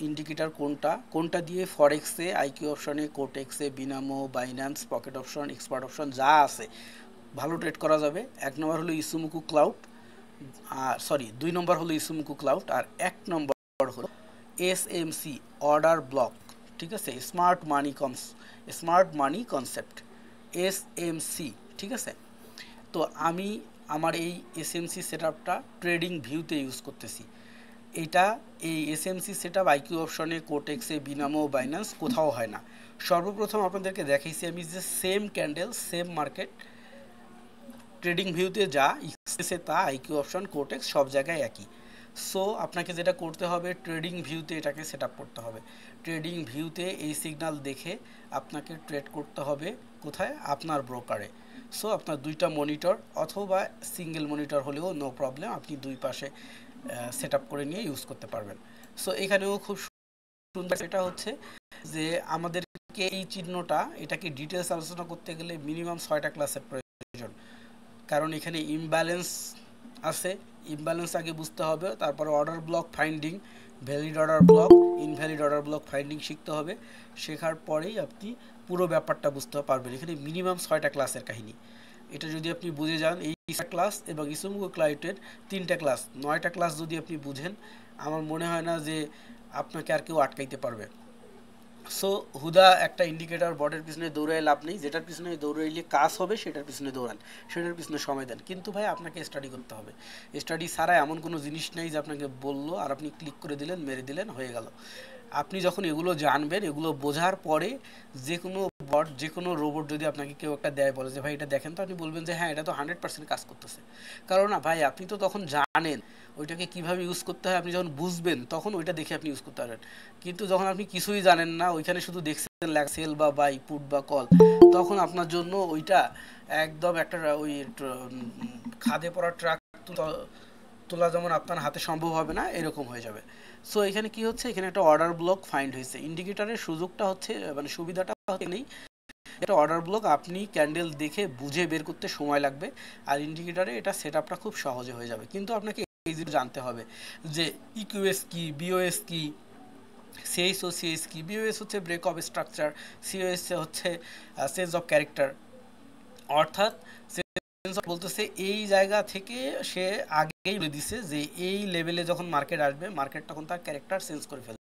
ইন্ডিকেটর কোনটা, কোনটা দিয়ে ফরেক্সে, আইকিউ অপশনে, কোটেক্সে, Binomo, Binance, pocket option, expert option যা আছে ভালো ট্রেড করা যাবে, 1 নম্বর হলো ইসুমুকু ক্লাউড, আর 2 নম্বর হলো ইসুমুকু ক্লাউড, আর 1 নম্বর হলো এসএমসি, অর্ডার ব্লক। ঠিক আছে, স্মার্ট মানি কনসেপ্ট, এসএমসি। ঠিক আছে, তো আমি আমার এই এসএমসি সেটআপটা ট্রেডিং ভিউতে ইউজ করতেছি। এই এসএমসি সেটআপ আইকিউ অপশনে, কোটেক্সে, বিনামো, বাইন্যান্স কোথাও হয় না। সর্বপ্রথম আপনাদেরকে দেখাইছি আমি যে same candle same market, trading ভিউতে যা এক্সেসে তা, আইকিউ অপশন, কোটেক্স সব জায়গায় একই। সো আপনাকে যেটা করতে হবে, ট্রেডিং ভিউতে এটাকে সেট আপ করতে হবে। ট্রেডিং ভিউতে এই সিগন্যাল দেখে আপনাকে ট্রেড করতে হবে কোথায়? আপনার ব্রোকারে। সো আপনার 2টা মনিটর অথবা সিঙ্গেল মনিটর হলেও নো প্রবলেম, আপনি 2 পাশে সেট আপ করে নিয়ে ইউজ করতে পারবেন। সো এখানেও খুব সুন্দর এটা হচ্ছে যে আমাদেরকে এই চিহ্নটা, এটাকে ডিটেলস আলোচনা করতে গেলে মিনিমাম 6টা ক্লাসের প্রয়োজন, কারণ এখানে ইমব্যালেন্স আছে, ইমব্যালেন্স আগে বুঝতে হবে, তারপরে order block finding, valid order block, invalid order block finding শিখতে হবে। শেখার পরেই আপনি পুরো ব্যাপারটা বুঝতে পারবেন। এখানে মিনিমাম 6টা ক্লাসের কাহিনী, এটা যদি আপনি বুঝে যান, এই ক্লাস এবং ইসুমুকু ক্লাউডের 3টা ক্লাস, 9টা ক্লাস যদি আপনি বুঝেন, আমার মনে হয় না যে আপনাকে আর কেউ আটকাইতে পারবে। সো হুদা একটা ইন্ডিকেটর বটের পিছনে দৌড়ায় লাভ নেই, যেটার পিছনে দৌড়াইলে কাজ হবে সেটার পিছনে দৌড়ান, সেটার পিছনে সময় দেন। কিন্তু ভাই আপনাকে স্টাডি করতে হবে। স্টাডি ছাড়া এমন কোনো জিনিস নেই যে আপনাকে বললো আর আপনি ক্লিক করে দিলেন, মেরে দিলেন, হয়ে গেল। আপনি যখন এগুলো জানবেন, এগুলো বোঝার পরে যে কোনো বট, যে কোনো রোবট যদি আপনাকে কেউ একটা দেয়, বলে যে ভাই এটা দেখেন, তো আপনি বলবেন যে হ্যাঁ এটা তো 100% কাজ করতেছে। কারণ না ভাই, আপনি তো তখন জানেন ওইটাকে কিভাবে ইউজ করতে হয়। আপনি যখন বুঝবেন তখন ওইটা দেখে আপনি ইউজ করতে পারবেন। কিন্তু যখন আপনি কিছুই জানেন না, ওইখানে শুধু দেখছেন সেল বা বাই, পুট বা কল, তখন আপনার জন্য ওইটা একদম একটা ওই খাদে পড়া ট্রাক তোলা যেমন আপনার হাতে সম্ভব হবে না, এরকম হয়ে যাবে। সো এখানে কি হচ্ছে, এখানে একটা অর্ডার ব্লক ফাইন্ড হয়েছে। ইন্ডিকেটরের সুযোগটা হচ্ছে, মানে সুবিধাটা হচ্ছে নেই, এটা অর্ডার ব্লক আপনি ক্যান্ডেল দেখে বুঝে বের করতে সময় লাগবে। আর ইন্ডিকেটরে এটা সেট আপটা খুব সহজে হয়ে যাবে। কিন্তু আপনাকে এই জিনিস জানতে হবে যে ইকিউএস কি, বিওএস কি, সিএস ও সিএস কি। বিওএস হচ্ছে ব্রেক অফ স্ট্রাকচার, সিওএস হচ্ছে সেন্স অফ ক্যারেক্টার। অর্থাৎ সেন্স অফ বলতেছে এই জায়গা থেকে সে আগেই বলে দিছে যে এই লেভেলে যখন মার্কেট আসবে, মার্কেট তখন তার ক্যারেক্টার চেঞ্জ করে ফেলবে,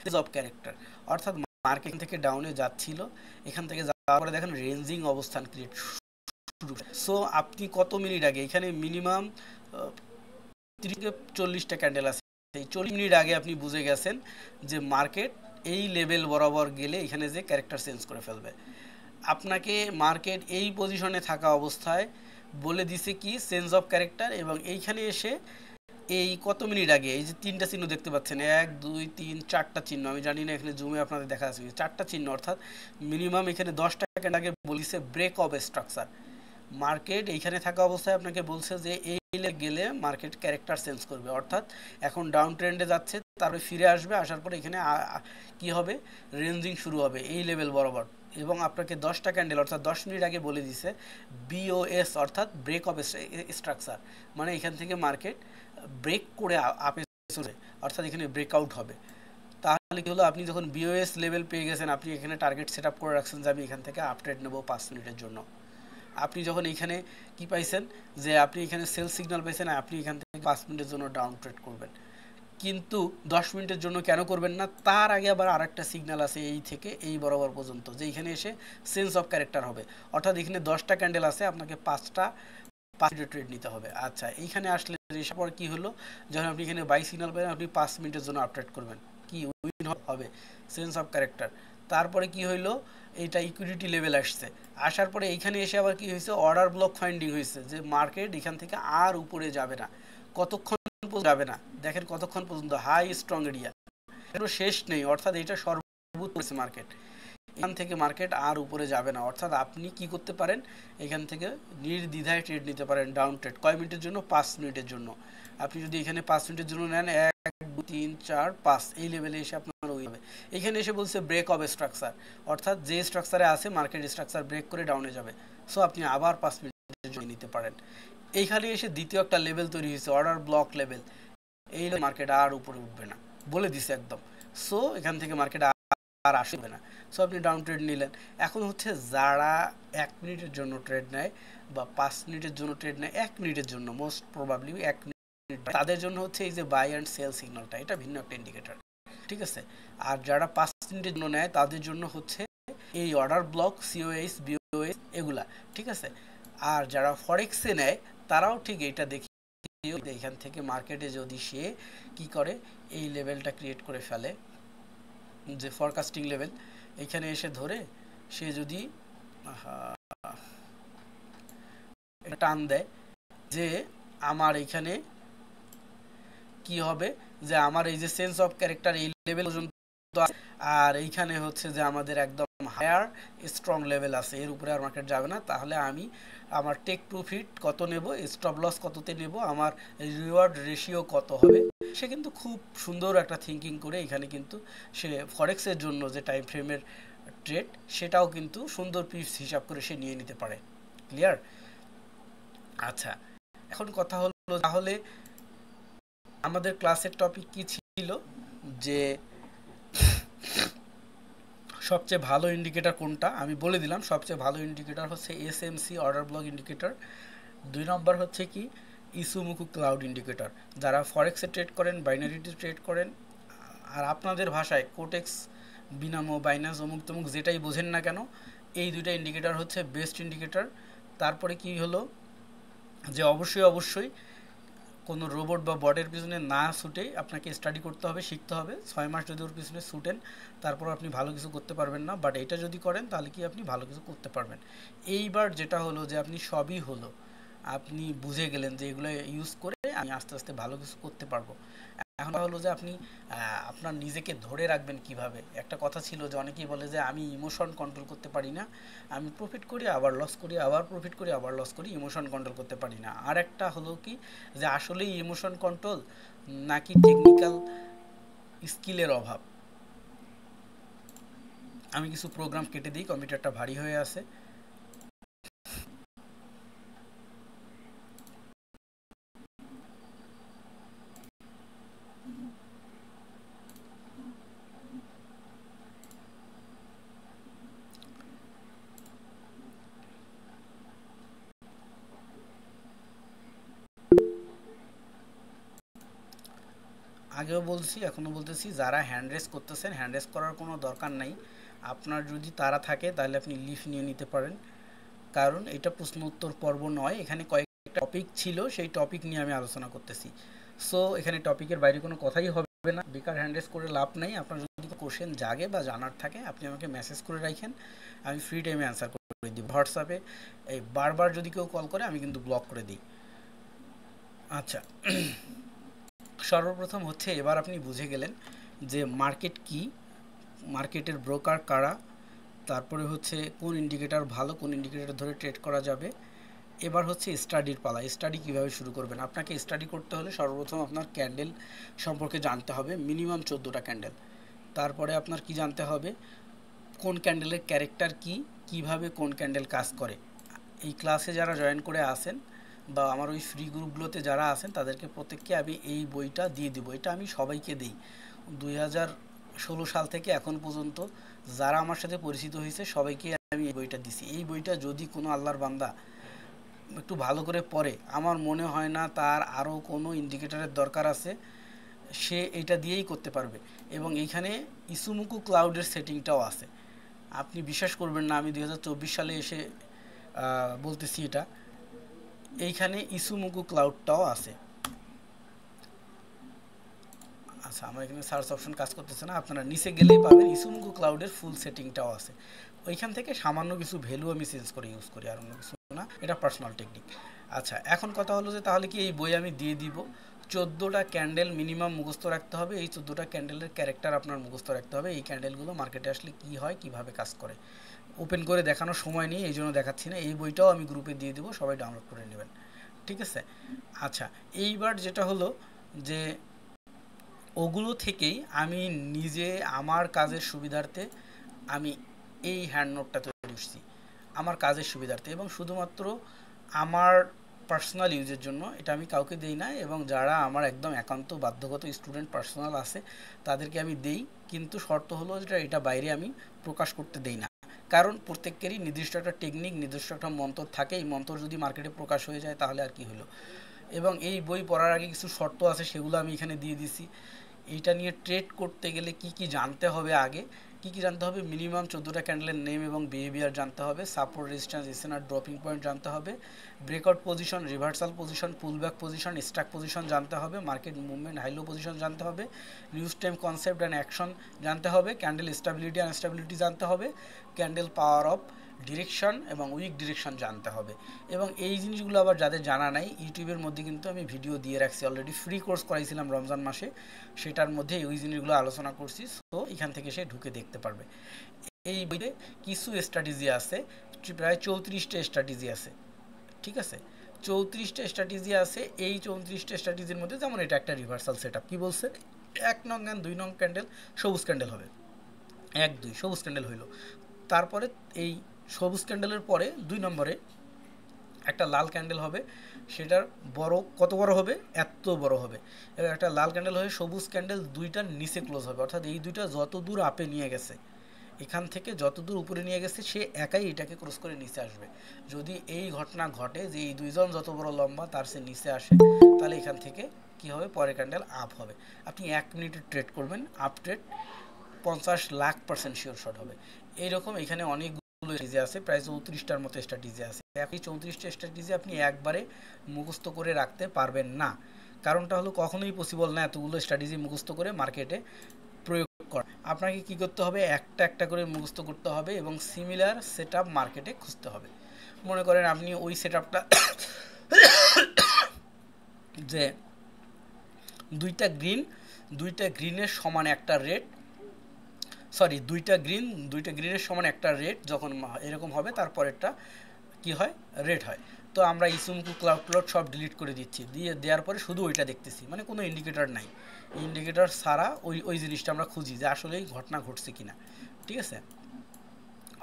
চেঞ্জ অফ ক্যারেক্টার। অর্থাৎ মার্কেট থেকে ডাউনে যাচ্ছিল, এখান থেকে যাওয়ার পরে দেখেন রেঞ্জিং অবস্থান ক্রিয়েট শুরু। সো আপনি কত মিনিট আগে, এখানে মিনিমাম 30-40টা ক্যান্ডেল আছে, এই 40 মিনিট আগে আপনি বুঝে গেছেন যে মার্কেট এই লেভেল বরাবর গেলে এখানে যে ক্যারেক্টার চেঞ্জ করে ফেলবে। আপনাকে মার্কেট এই পজিশনে থাকা অবস্থায় বলে দিছে কি চেঞ্জ অফ ক্যারেক্টার, এবং এইখানে এসে এই কত মিনিট আগে এই যে তিনটা চিহ্ন দেখতে পাচ্ছেন, 1 2 3 4টা চিহ্ন, আমি জানি না এখানে জুমে আপনাদের দেখা যাচ্ছে, 4টা চিহ্ন। অর্থাৎ মিনিমাম এখানে 10টা ক্যান্ডেল আগে বলিছে ব্রেক অফ স্ট্রাকচার। মার্কেট এইখানে থাকা অবস্থায় আপনাকে বলছে যে এই গেলে মার্কেট ক্যারেক্টার চেঞ্জ করবে, অর্থাৎ এখন ডাউন ট্রেন্ডে যাচ্ছে, তারপরে ফিরে আসবে, আসার পরে এখানে কি হবে, রেঞ্জিং শুরু হবে এই লেভেল বরাবর। এবং আপনাকে 10টা ক্যান্ডেল অর্থাৎ 10 মিনিট আগে বলে দিছে বিওএস অর্থাৎ ব্রেক অফ স্ট্রাকচার, মানে এখান থেকে মার্কেট ব্রেক করে আপে চলে, অর্থাৎ এখানে ব্রেকআউট হবে। তাহলে কি হলো, আপনি যখন বিওএস লেভেল পেয়ে গেছেন, আপনি এখানে টার্গেট সেট আপ করে রাখছেন যে আমি এখান থেকে আপ ট্রেড নেবো 5 মিনিটের জন্য। আপনি যখন এখানে কি পাইছেন, যে আপনি এখানে সেল সিগন্যাল পাইছেন, আপনি এখান থেকে 5 মিনিটের জন্য ডাউন ট্রেড করবেন। কিন্তু 10 মিনিটের জন্য কেন করবেন না, তার আগে আবার আরেকটা সিগন্যাল আছে এই থেকে এই বরাবর পর্যন্ত, যে এখানে এসে চেঞ্জ অফ ক্যারেক্টার হবে। অর্থাৎ এখানে 10টা ক্যান্ডেল আছে, আপনাকে 5 মিনিটের ট্রেড নিতে হবে। আচ্ছা, এইখানে আসলে এসে পর কি হলো, যখন আপনি এখানে বাই সিগন্যাল পাবেন, আপনি 5 মিনিটের জন্য আপ ট্রেড করবেন, কি উইন হবে, চেঞ্জ অফ ক্যারেক্টার। তারপরে কি হইলো, এইটা ইকুইডিটি লেভেল আসছে, আসার পরে এইখানে এসে আবার কি হয়েছে, অর্ডার ব্লক ফাইন্ডিং হয়েছে, যে মার্কেট এখান থেকে আর উপরে যাবে না। কতক্ষণ যাবে না, দেখেন কতক্ষণ পর্যন্ত, হাই স্ট্রং এরিয়া, এর শেষ নেই। অর্থাৎ এটা সর্বোচ্চ মার্কেট, এখান থেকে মার্কেট আর উপরে যাবে না। অর্থাৎ আপনি কি করতে পারেন, এখান থেকে নির্দ্বিধায় ট্রেড নিতে পারেন, ডাউন ট্রেড কয় মিনিটের জন্য, 5 মিনিটের জন্য। আপনি যদি এখানে 5 মিনিটের জন্য নেন, 1 2 3 4 5 এই লেভেলে এসে আপনার ওই হবে। এখানে এসে বলছে ব্রেক অফ স্ট্রাকচার, অর্থাৎ যে স্ট্রাকচারে আছে মার্কেট স্ট্রাকচার ব্রেক করে ডাউনে যাবে। সো আপনি আবার 5 মিনিটের জন্য নিতে পারেন। এইখানে এসে দ্বিতীয় একটা লেভেল তৈরি হয়েছে, অর্ডার ব্লক লেভেল, এই মার্কেট আর উপরে উঠবে না বলে দিছে একদম। সো এখান থেকে মার্কেট আর আসবে না। সো আপনি ডাউন ট্রেড নিলেন। এখন হচ্ছে যারা 1 মিনিটের জন্য ট্রেড নেয় বা 5 মিনিটের জন্য ট্রেড নেয়, 1 মিনিটের জন্য মোস্ট প্রবাবলি 1 মিনিট, তাদের জন্য হচ্ছে এই যে বাই অ্যান্ড সেল সিগন্যালটা, এটা ভিন্ন একটা ইন্ডিকেটর, ঠিক আছে। আর যারা 5 মিনিটের জন্য নেয় তাদের জন্য হচ্ছে এই অর্ডার ব্লক, সিওএস, বিওএস এগুলা, ঠিক আছে। আর যারা ফরেক্সে নেয় তারাও ঠিক এটা দেখি, এখান থেকে মার্কেটে যদি সে কি করে, এই লেভেলটা ক্রিয়েট করে ফেলে, যে ফরকাস্টিং লেভেল, এখানে এসে ধরে সে যদি টান দেয় যে আমার এখানে কি হবে, যে আমার এই যে সেন্স অফ ক্যারেক্টার এই লেভেল পর্যন্ত, আর এইখানে হচ্ছে যে আমাদের একদম হায়ার স্ট্রং লেভেল আছে, এর উপরে আর মার্কেট যাবে না, তাহলে আমি আমার টেক প্রফিট কত নেব, স্টপ লস কততে নেব, আমার রিওয়ার্ড রেশিও কত হবে, সে কিন্তু খুব সুন্দর একটা থিঙ্কিং করে এখানে কিন্তু সে ফরেক্সের জন্য যে টাইম ফ্রেমের ট্রেড, সেটাও কিন্তু সুন্দর পিস হিসাব করে সে নিয়ে নিতে পারে। ক্লিয়ার? আচ্ছা, এখন কথা হলো তাহলে আমাদের ক্লাসের টপিক কি ছিল, যে সবচেয়ে ভালো ইন্ডিকেটর কোনটা, আমি বলে দিলাম সবচেয়ে ভালো ইন্ডিকেটর হচ্ছে এসএমসি অর্ডার ব্লক ইন্ডিকেটর। 2 নম্বর হচ্ছে কি ইসুমুকু ক্লাউড ইন্ডিকেটর। যারা ফরেক্সে ট্রেড করেন, বাইনারিতে ট্রেড করেন, আর আপনাদের ভাষায় কোটেক্স বিনামো, বাইনান্স, অমুক তমুক যেটাই বোঝেন না কেন, এই দুইটা ইন্ডিকেটর হচ্ছে বেস্ট ইন্ডিকেটর। তারপরে কি হলো যে অবশ্যই অবশ্যই কোনো রোবট বা বটের পিছনে না ছুটে আপনাকে স্টাডি করতে হবে, শিখতে হবে। 6 মাস যদি ওর পিছনে ছুটেন তারপর আপনি ভালো কিছু করতে পারবেন না, বাট এটা যদি করেন তাহলে কি আপনি ভালো কিছু করতে পারবেন। এইবার যেটা হলো যে আপনি সবই হলো, আপনি বুঝে গেলেন যে এগুলো ইউজ করে আমি আস্তে আস্তে ভালো কিছু করতে পারবো। এখন হলো যে আপনি আপনার নিজেকে ধরে রাখবেন কিভাবে। একটা কথা ছিল যে অনেকেই বলে যে আমি ইমোশন কন্ট্রোল করতে পারি না, আমি প্রফিট করি আবার লস করি, আবার প্রফিট করি আবার লস করি, ইমোশন কন্ট্রোল করতে পারি না। আর একটা হলো কি যে আসলেই ইমোশন কন্ট্রোল নাকি টেকনিক্যাল স্কিলের অভাব। আমি কিছু প্রোগ্রাম কেটে দিই, কম্পিউটারটা ভারী হয়ে আছে। আগেও বলছি এখনও বলতেছি, যারা হ্যান্ড রেস করতেছেন হ্যান্ড রেস করার কোনো দরকার নাই। আপনার যদি তারা থাকে তাহলে আপনি লিভ নিয়ে নিতে পারেন, কারণ এটা প্রশ্ন উত্তর পর্ব নয়, এখানে কয়েকটা টপিক ছিল সেই টপিক নিয়ে আমি আলোচনা করতেছি। সো এখানে টপিকের বাইরে কোনো কথাই হবে না, বেকার হ্যান্ড রেস করে লাভ নাই। আপনার যদি কোশ্চেন জাগে বা জানার থাকে আপনি আমাকে মেসেজ করে রাখেন, আমি ফ্রি টাইমে অ্যান্সার করে দিই হোয়াটসঅ্যাপে। এই বারবার যদি কেউ কল করে আমি কিন্তু ব্লক করে দিই। আচ্ছা, সর্বপ্রথম হচ্ছে এবার আপনি বুঝে গেলেন যে মার্কেট কি, মার্কেটের ব্রোকার কারা, তারপরে হচ্ছে কোন ইন্ডিকেটর ভালো, কোন ইন্ডিকেটর ধরে ট্রেড করা যাবে। এবার হচ্ছে স্টাডির পালা। স্টাডি কিভাবে শুরু করবেন? আপনাকে স্টাডি করতে হলে সর্বপ্রথম আপনার ক্যান্ডেল সম্পর্কে জানতে হবে, মিনিমাম 14টা ক্যান্ডেল। তারপরে আপনার কি জানতে হবে, কোন ক্যান্ডেলের ক্যারেক্টার কি, কিভাবে কোন ক্যান্ডেল কাজ করে। এই ক্লাসে যারা জয়েন করে আসেন বা আমার ওই ফ্রি গ্রুপগুলোতে যারা আছেন তাদেরকে প্রত্যেককে আমি এই বইটা দিয়ে দিব। এটা আমি সবাইকে দিই। 2016 সাল থেকে এখন পর্যন্ত যারা আমার সাথে পরিচিত হয়েছে সবাইকে আমি এই বইটা দিছি। এই বইটা যদি কোনো আল্লাহর বান্দা একটু ভালো করে পড়ে, আমার মনে হয় না তার আরও কোনো ইন্ডিকেটরের দরকার আছে, সে এটা দিয়েই করতে পারবে। এবং এইখানে ইসুমুকু ক্লাউডের সেটিংটাও আছে। আপনি বিশ্বাস করবেন না, আমি 2024 সালে এসে বলতেছি এটা, এইখানে ইসুমুকু ক্লাউডটাও আছে। আচ্ছা, আমার এখানে সার্চ অপশন কাজ করতেছে না, আপনারা নিচে গেলেই পাবেন ইসুমুকু ক্লাউডের ফুল সেটিংটাও আছে। ওইখান থেকে সামান্য কিছু ভ্যালু আমি চেঞ্জ করে ইউজ করি, আর অন্য কিছু না, এটা পার্সোনাল টেকনিক। আচ্ছা, এখন কথা হলো যে তাহলে কি এই বই আমি দিয়ে দিব? 14টা ক্যান্ডেল মিনিমাম মুখস্থ রাখতে হবে। এই 14টা ক্যান্ডেলের ক্যারেক্টার আপনার মুখস্থ রাখতে হবে। এই ক্যান্ডেলগুলো মার্কেটে আসলে কি হয়, কিভাবে কাজ করে। ওপেন করে দেখানোর সময় নেই, এই জন্য দেখাচ্ছি না। এই বইটাও আমি গ্রুপে দিয়ে দেবো, সবাই ডাউনলোড করে নেবেন, ঠিক আছে? আচ্ছা, এইবার যেটা হলো যে ওগুলো থেকেই আমি নিজে আমার কাজের সুবিধার্থে আমি এই হ্যান্ড নোটটা তৈরি করছি আমার কাজের সুবিধার্থে, এবং শুধুমাত্র আমার পার্সোনাল ইউজের জন্য। এটা আমি কাউকে দেই না, এবং যারা আমার একদম একান্ত বাধ্যগত স্টুডেন্ট পার্সোনাল আছে তাদেরকে আমি দেই, কিন্তু শর্ত হলো যেটা এটা বাইরে আমি প্রকাশ করতে দেই না। কারণ প্রত্যেকেরই নির্দিষ্ট একটা টেকনিক, নির্দিষ্ট একটা মন্ত্র থাকে। এই মন্ত্র যদি মার্কেটে প্রকাশ হয়ে যায় তাহলে আর কি হলো। এবং এই বই পড়ার আগে কিছু শর্ত আছে, সেগুলো আমি এখানে দিয়ে দিছি। এইটা নিয়ে ট্রেড করতে গেলে কি কি জানতে হবে, আগে কি কি জানতে হবে? মিনিমাম 14টা ক্যান্ডেলের নেম এবং বিহেভিয়ার জানতে হবে, support, resistance, SNR, dropping point জানতে হবে, breakout position, reversal position, pullback position, struck position জানতে হবে, মার্কেট মুভমেন্ট, হাইলো পজিশন জানতে হবে, news time concept and action জানতে হবে, ক্যান্ডেল স্টেবিলিটি আনস্টেবিলিটি জানতে হবে, ক্যান্ডেল পাওয়ার অফ ডিরেকশন এবং উইক ডিরেকশন জানতে হবে। এবং এই জিনিসগুলো আবার যাদের জানা নাই, ইউটিউবের মধ্যে কিন্তু আমি ভিডিও দিয়ে রাখছি অলরেডি, ফ্রি কোর্স করাইছিলাম রমজান মাসে, সেটার মধ্যে ওই জিনিসগুলো আলোচনা করছি। তো এখান থেকে সে ঢুকে দেখতে পারবে। এই বইতে কিছু স্ট্র্যাটেজি আছে, প্রায় 34টা স্ট্র্যাটেজি আছে, ঠিক আছে? 34টা স্ট্র্যাটেজি আছে। এই 34টা স্ট্র্যাটেজির মধ্যে যেমন এটা একটা রিভার্সাল সেট আপ, কী বলছে? 1 নং অ্যান্ড 2 নং ক্যান্ডেল সবুজ ক্যান্ডেল হবে, 1 2 সবুজ ক্যান্ডেল হইল। তারপরে এই সবুজ ক্যান্ডেলের পরে 2 নম্বরে একটা লাল ক্যান্ডেল হবে, সেটার বড় কত বড় হবে? এত বড় হবে। এবার একটা লাল ক্যান্ডেল হয়ে সবুজ ক্যান্ডেল দুইটার নিচে ক্লোজ হবে, অর্থাৎ এই দুইটা যত দূর আপে নিয়ে গেছে, এখান থেকে যত দূর উপরে নিয়ে গেছে সে একাই এটাকে ক্রস করে নিচে আসবে। যদি এই ঘটনা ঘটে যে এই দুইজন যত বড় লম্বা তার সে নিচে আসে, তাহলে এখান থেকে কি হবে? পরের ক্যান্ডেল আপ হবে। আপনি 1 মিনিটের ট্রেড করবেন, up trade. 50 lakh% sure short হবে। এইরকম এখানে অনেকগুলো স্ট্র্যাটেজি আছে, প্রায় 34টার মতো স্ট্র্যাটেজি আছে। এই 34টা স্ট্র্যাটেজি আপনি একবারে মুখস্থ করে রাখতে পারবেন না। কারণটা হলো কখনোই পসিবল না এতগুলো স্ট্র্যাটেজি মুখস্থ করে মার্কেটে প্রয়োগ করা। আপনাকে কি করতে হবে, একটা একটা করে মুখস্থ করতে হবে এবং সিমিলার সেটআপ মার্কেটে খুঁজতে হবে। মনে করেন আপনি ওই সেটআপটা যে দুইটা গ্রিনের সমান একটা রেট, সরি দুইটা গ্রিনের সমান একটা রেট যখন এরকম হবে তারপরেরটা কি হয়, রেট হয়। তো আমরা ইসুমকু ক্লাউড সব ডিলিট করে দিচ্ছি, দেওয়ার পরে শুধু ওইটা দেখতেছি, মানে কোনো ইন্ডিকেটর নাই। ইন্ডিকেটর ছাড়া ওই জিনিসটা আমরা খুঁজি যে আসলেই ঘটনা ঘটছে কিনা। ঠিক আছে,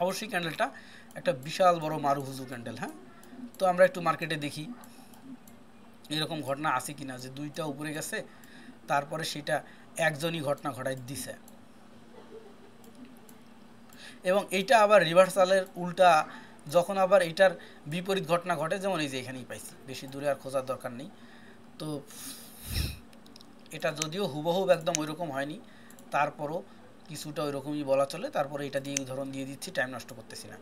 অবশ্যই ক্যান্ডেলটা একটা বিশাল বড় মারুভুজু ক্যান্ডেল। হ্যাঁ, তো আমরা একটু মার্কেটে দেখি এরকম ঘটনা আছে কিনা যে দুইটা উপরে গেছে তারপরে সেটা একজনই ঘটনা ঘটাই দিছে, এবং এইটা আবার রিভার্সালের উল্টা যখন আবার এটার বিপরীত ঘটনা ঘটে, যেমন এই যে এখানেই পাইছি, বেশি দূরে আর খোঁজার দরকার নেই। তো এটা যদিও হুবহুব একদম ওইরকম হয়নি, তারপরও কিছুটা ওইরকমই বলা চলে। তারপরে এটা দিয়ে উদাহরণ দিয়ে দিচ্ছি, টাইম নষ্ট করতেছি না।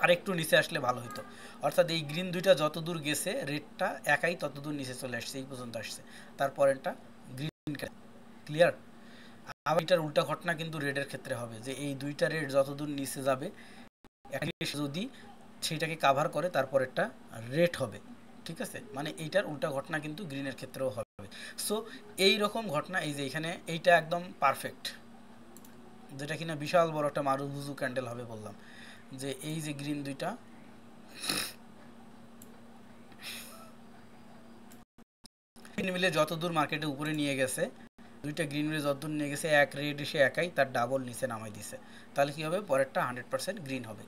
আর একটু নিচে আসলে ভালো হতো, অর্থাৎ এই গ্রিন দুইটা যত দূর গেছে রেডটা একাই তত দূর নিচে চলে আসছে, এই পর্যন্ত আসছে, তারপরেরটা গ্রিন। ক্লিয়ার? আবার এটার উল্টা ঘটনা কিন্তু রেডের ক্ষেত্রে হবে, যে এই দুইটা রেড যত দূর নিচে যাবে যদি সেইটাকে কাভার করে তারপরেরটা রেড হবে। ঠিক আছে, মানে এইটার উল্টা ঘটনা কিন্তু গ্রিনের ক্ষেত্রেও হবে। সো এই রকম ঘটনা এই যে এখানে এইটা একদম পারফেক্ট, যেটা কিনা বিশাল বড় একটা মারুভুজু ক্যান্ডেল হবে বললাম, যে এই যে গ্রিন দুইটা মিলে যত দূর মার্কেটে উপরে নিয়ে গেছে, দুইটা গ্রিন মিলে যত দূর নিয়ে গেছে, এক রেড এসে একাই তার ডাবল নিচে নামাই দিছে, তাহলে কি হবে, পরেরটা 100% গ্রিন হবে।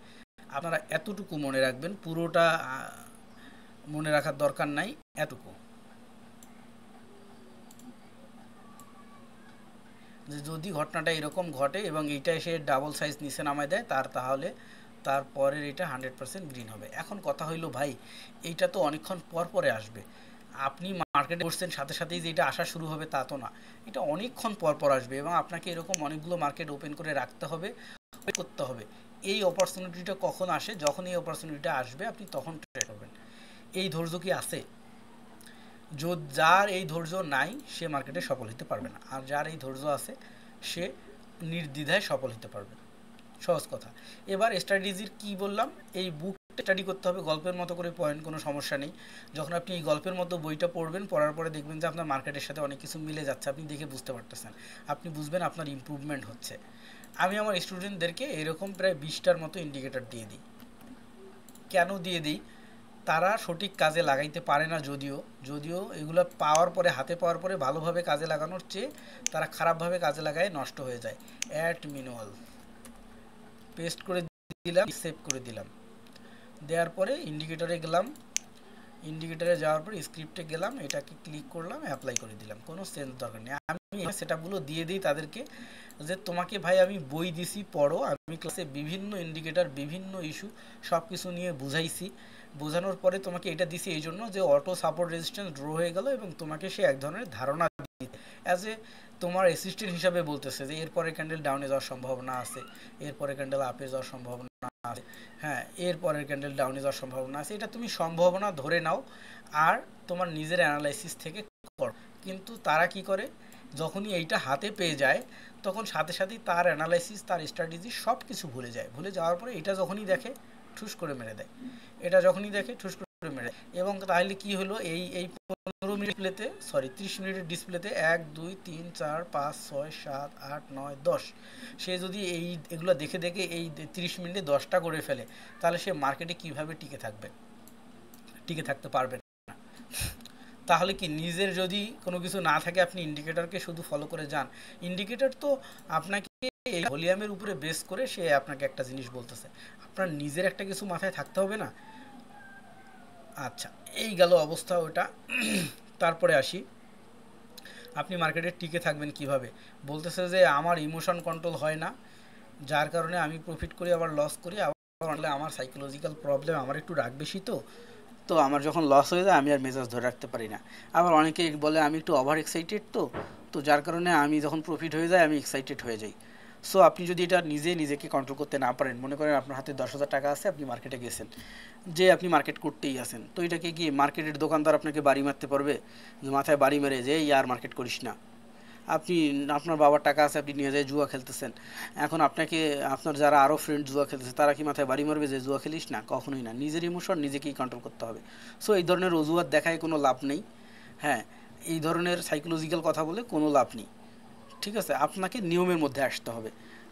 আপনারা এতটুকু মনে রাখবেন, পুরোটা মনে রাখার দরকার নাই, এতটুকু যে যদি ঘটনাটা এরকম ঘটে এবং এইটা এসে ডাবল সাইজ নিচে নামায় দেয় তাহলে তারপরের এটা 100% গ্রিন হবে। এখন কথা হইলো ভাই, এইটা তো অনেকক্ষণ পর পরে আসবে, আপনি মার্কেটে বসছেন সাথে সাথেই যে এটা আসা শুরু হবে তা তো না, এটা অনেকক্ষণ পর পর আসবে এবং আপনাকে এরকম অনেকগুলো মার্কেট ওপেন করে রাখতে হবে, করতে হবে। এই অপরচুনিটিটা কখন আসে, যখন এই অপরচুনিটিটা আসবে আপনি তখন ট্রেড করবেন। এই ধৈর্য কি আছে? যার এই ধৈর্য নাই সে মার্কেটে সফল হতে পারবে না, আর যার এই ধৈর্য আছে সে নির্দ্বিধায় সফল হতে পারবে। সহজ কথা। এবার স্ট্র্যাটেজির কি বললাম, এই বুক স্টাডি করতে হবে গল্পের মতো করে, পয়েন্ট কোনো সমস্যা নেই। যখন আপনি এই গল্পের মতো বইটা পড়বেন, পড়ার পরে দেখবেন যে আপনার মার্কেটের সাথে অনেক কিছু মিলে যাচ্ছে, আপনি দেখে বুঝতে পারতেছেন, আপনি বুঝবেন আপনার ইমপ্রুভমেন্ট হচ্ছে। আমি আমার স্টুডেন্টদেরকে এরকম প্রায় 20টার মতো ইন্ডিকেটর দিয়ে দিই। কেন দিয়ে দিই? তারা সঠিক কাজে লাগাইতে পারে না, যদিও এগুলো হাতে পাওয়ার পরে ভালোভাবে কাজে লাগানোর চেয়ে তারা খারাপভাবে কাজে লাগায় নষ্ট হয়ে যায়। অ্যাট মিনুয়াল পেস্ট করে দিলাম, সেভ করে দিলাম, দেওয়ার পরে ইন্ডিকেটরে গেলাম, ইন্ডিকেটরে যাওয়ার পর স্ক্রিপ্টে গেলাম, এটাকে ক্লিক করলাম, অ্যাপ্লাই করে দিলাম, কোনো সেন্স দরকার নেই। আমি সেটআপগুলো দিয়ে দিই তাদেরকে, যে তোমাকে ভাই আমি বই দিছি পড়ো, আমি ক্লাসে বিভিন্ন ইন্ডিকেটর বিভিন্ন ইস্যু সব কিছু নিয়ে বুঝাইছি, বোঝানোর পরে তোমাকে এটা দিছি এই জন্য যে অটো সাপোর্ট রেজিস্ট্যান্স ড্র হয়ে গেল এবং তোমাকে সে এক ধরনের ধারণা দিতে, অ্যাজ এ তোমার অ্যাসিস্ট্যান্ট হিসাবে বলতেছে যে এরপরে ক্যান্ডেল ডাউনে যাওয়ার সম্ভাবনা আছে, এরপরে ক্যান্ডেল আপে যাওয়ার সম্ভাবনা আছে, হ্যাঁ এরপরের ক্যান্ডেল ডাউনে যাওয়ার সম্ভাবনা আছে। এটা তুমি সম্ভাবনা ধরে নাও আর তোমার নিজের অ্যানালাইসিস থেকে করো। কিন্তু তারা কি করে, যখনই এইটা হাতে পেয়ে যায় তখন সাথে সাথেই তার অ্যানালাইসিস, তার স্ট্র্যাটেজি সব কিছু ভুলে যাওয়ার পরে এটা যখনই দেখে ঠুস করে মেরে দেয়, এটা যখনই দেখে ঠুস করে মেরে দেয়। এবং তাহলে কি হলো, এই 15 মিনিট ডিসপ্লেতে, সরি 30 মিনিটের ডিসপ্লেতে 1 2 3 4 5 6 7 8 9 10, সে যদি এগুলো দেখে দেখে এই 30 মিনিটে 10টা করে ফেলে, তাহলে সে মার্কেটে কিভাবে টিকে থাকতে পারবে না। তাহলে কি নিজের যদি কোনো কিছু না থাকে, আপনি ইন্ডিকেটরকে শুধু ফলো করে যান, ইন্ডিকেটর তো আপনাকে এই ভলিউমের উপরে বেস করে সে আপনাকে একটা জিনিস বলতেছে, আপনার নিজের একটা কিছু মাথায় থাকতে হবে না। আচ্ছা, এই গেল অবস্থা ওটা। তারপরে আসি, আপনি মার্কেটে টিকে থাকবেন কিভাবে। বলতেছে যে আমার ইমোশন কন্ট্রোল হয় না, যার কারণে আমি প্রফিট করি আবার লস করি, আবার আমার সাইকোলজিক্যাল প্রবলেম, আমার একটু রাগ বেশি, তো আমার যখন লস হয়ে যায় আমি আর মেজাজ ধরে রাখতে পারি না। আবার অনেকে বলে আমি একটু ওভার এক্সাইটেড, তো তো যার কারণে আমি যখন প্রফিট হয়ে যায় আমি এক্সাইটেড হয়ে যাই। সো আপনি যদি এটা নিজেকে কন্ট্রোল করতে না পারেন, মনে করেন আপনার হাতে 10,000 টাকা আছে, আপনি মার্কেটে গেছেন, যে আপনি মার্কেট করতেই আছেন, তো এটাকে কি মার্কেটের দোকানদার আপনাকে বাড়ি মারতে পারবে? যে মাথায় বাড়ি মেরে যে ইয়ার মার্কেট করিস না। আপনি, আপনার বাবার টাকা আছে, আপনি নিয়ে যায় জুয়া খেলতেছেন, এখন আপনাকে আপনার যারা আরও ফ্রেন্ড জুয়া খেলতেছে তারা কি মাথায় বাড়ি মারবে যে জুয়া খেলিস না? কখনোই না। নিজের ইমোশন নিজেকেই কন্ট্রোল করতে হবে। সো এই ধরনের অজুহাত দেখায় কোনো লাভ নেই। হ্যাঁ, এই ধরনের সাইকোলজিক্যাল কথা বলে কোনো লাভ নেই। ঠিক আছে, আপনাকে নিয়মের মধ্যে আসতে হবে।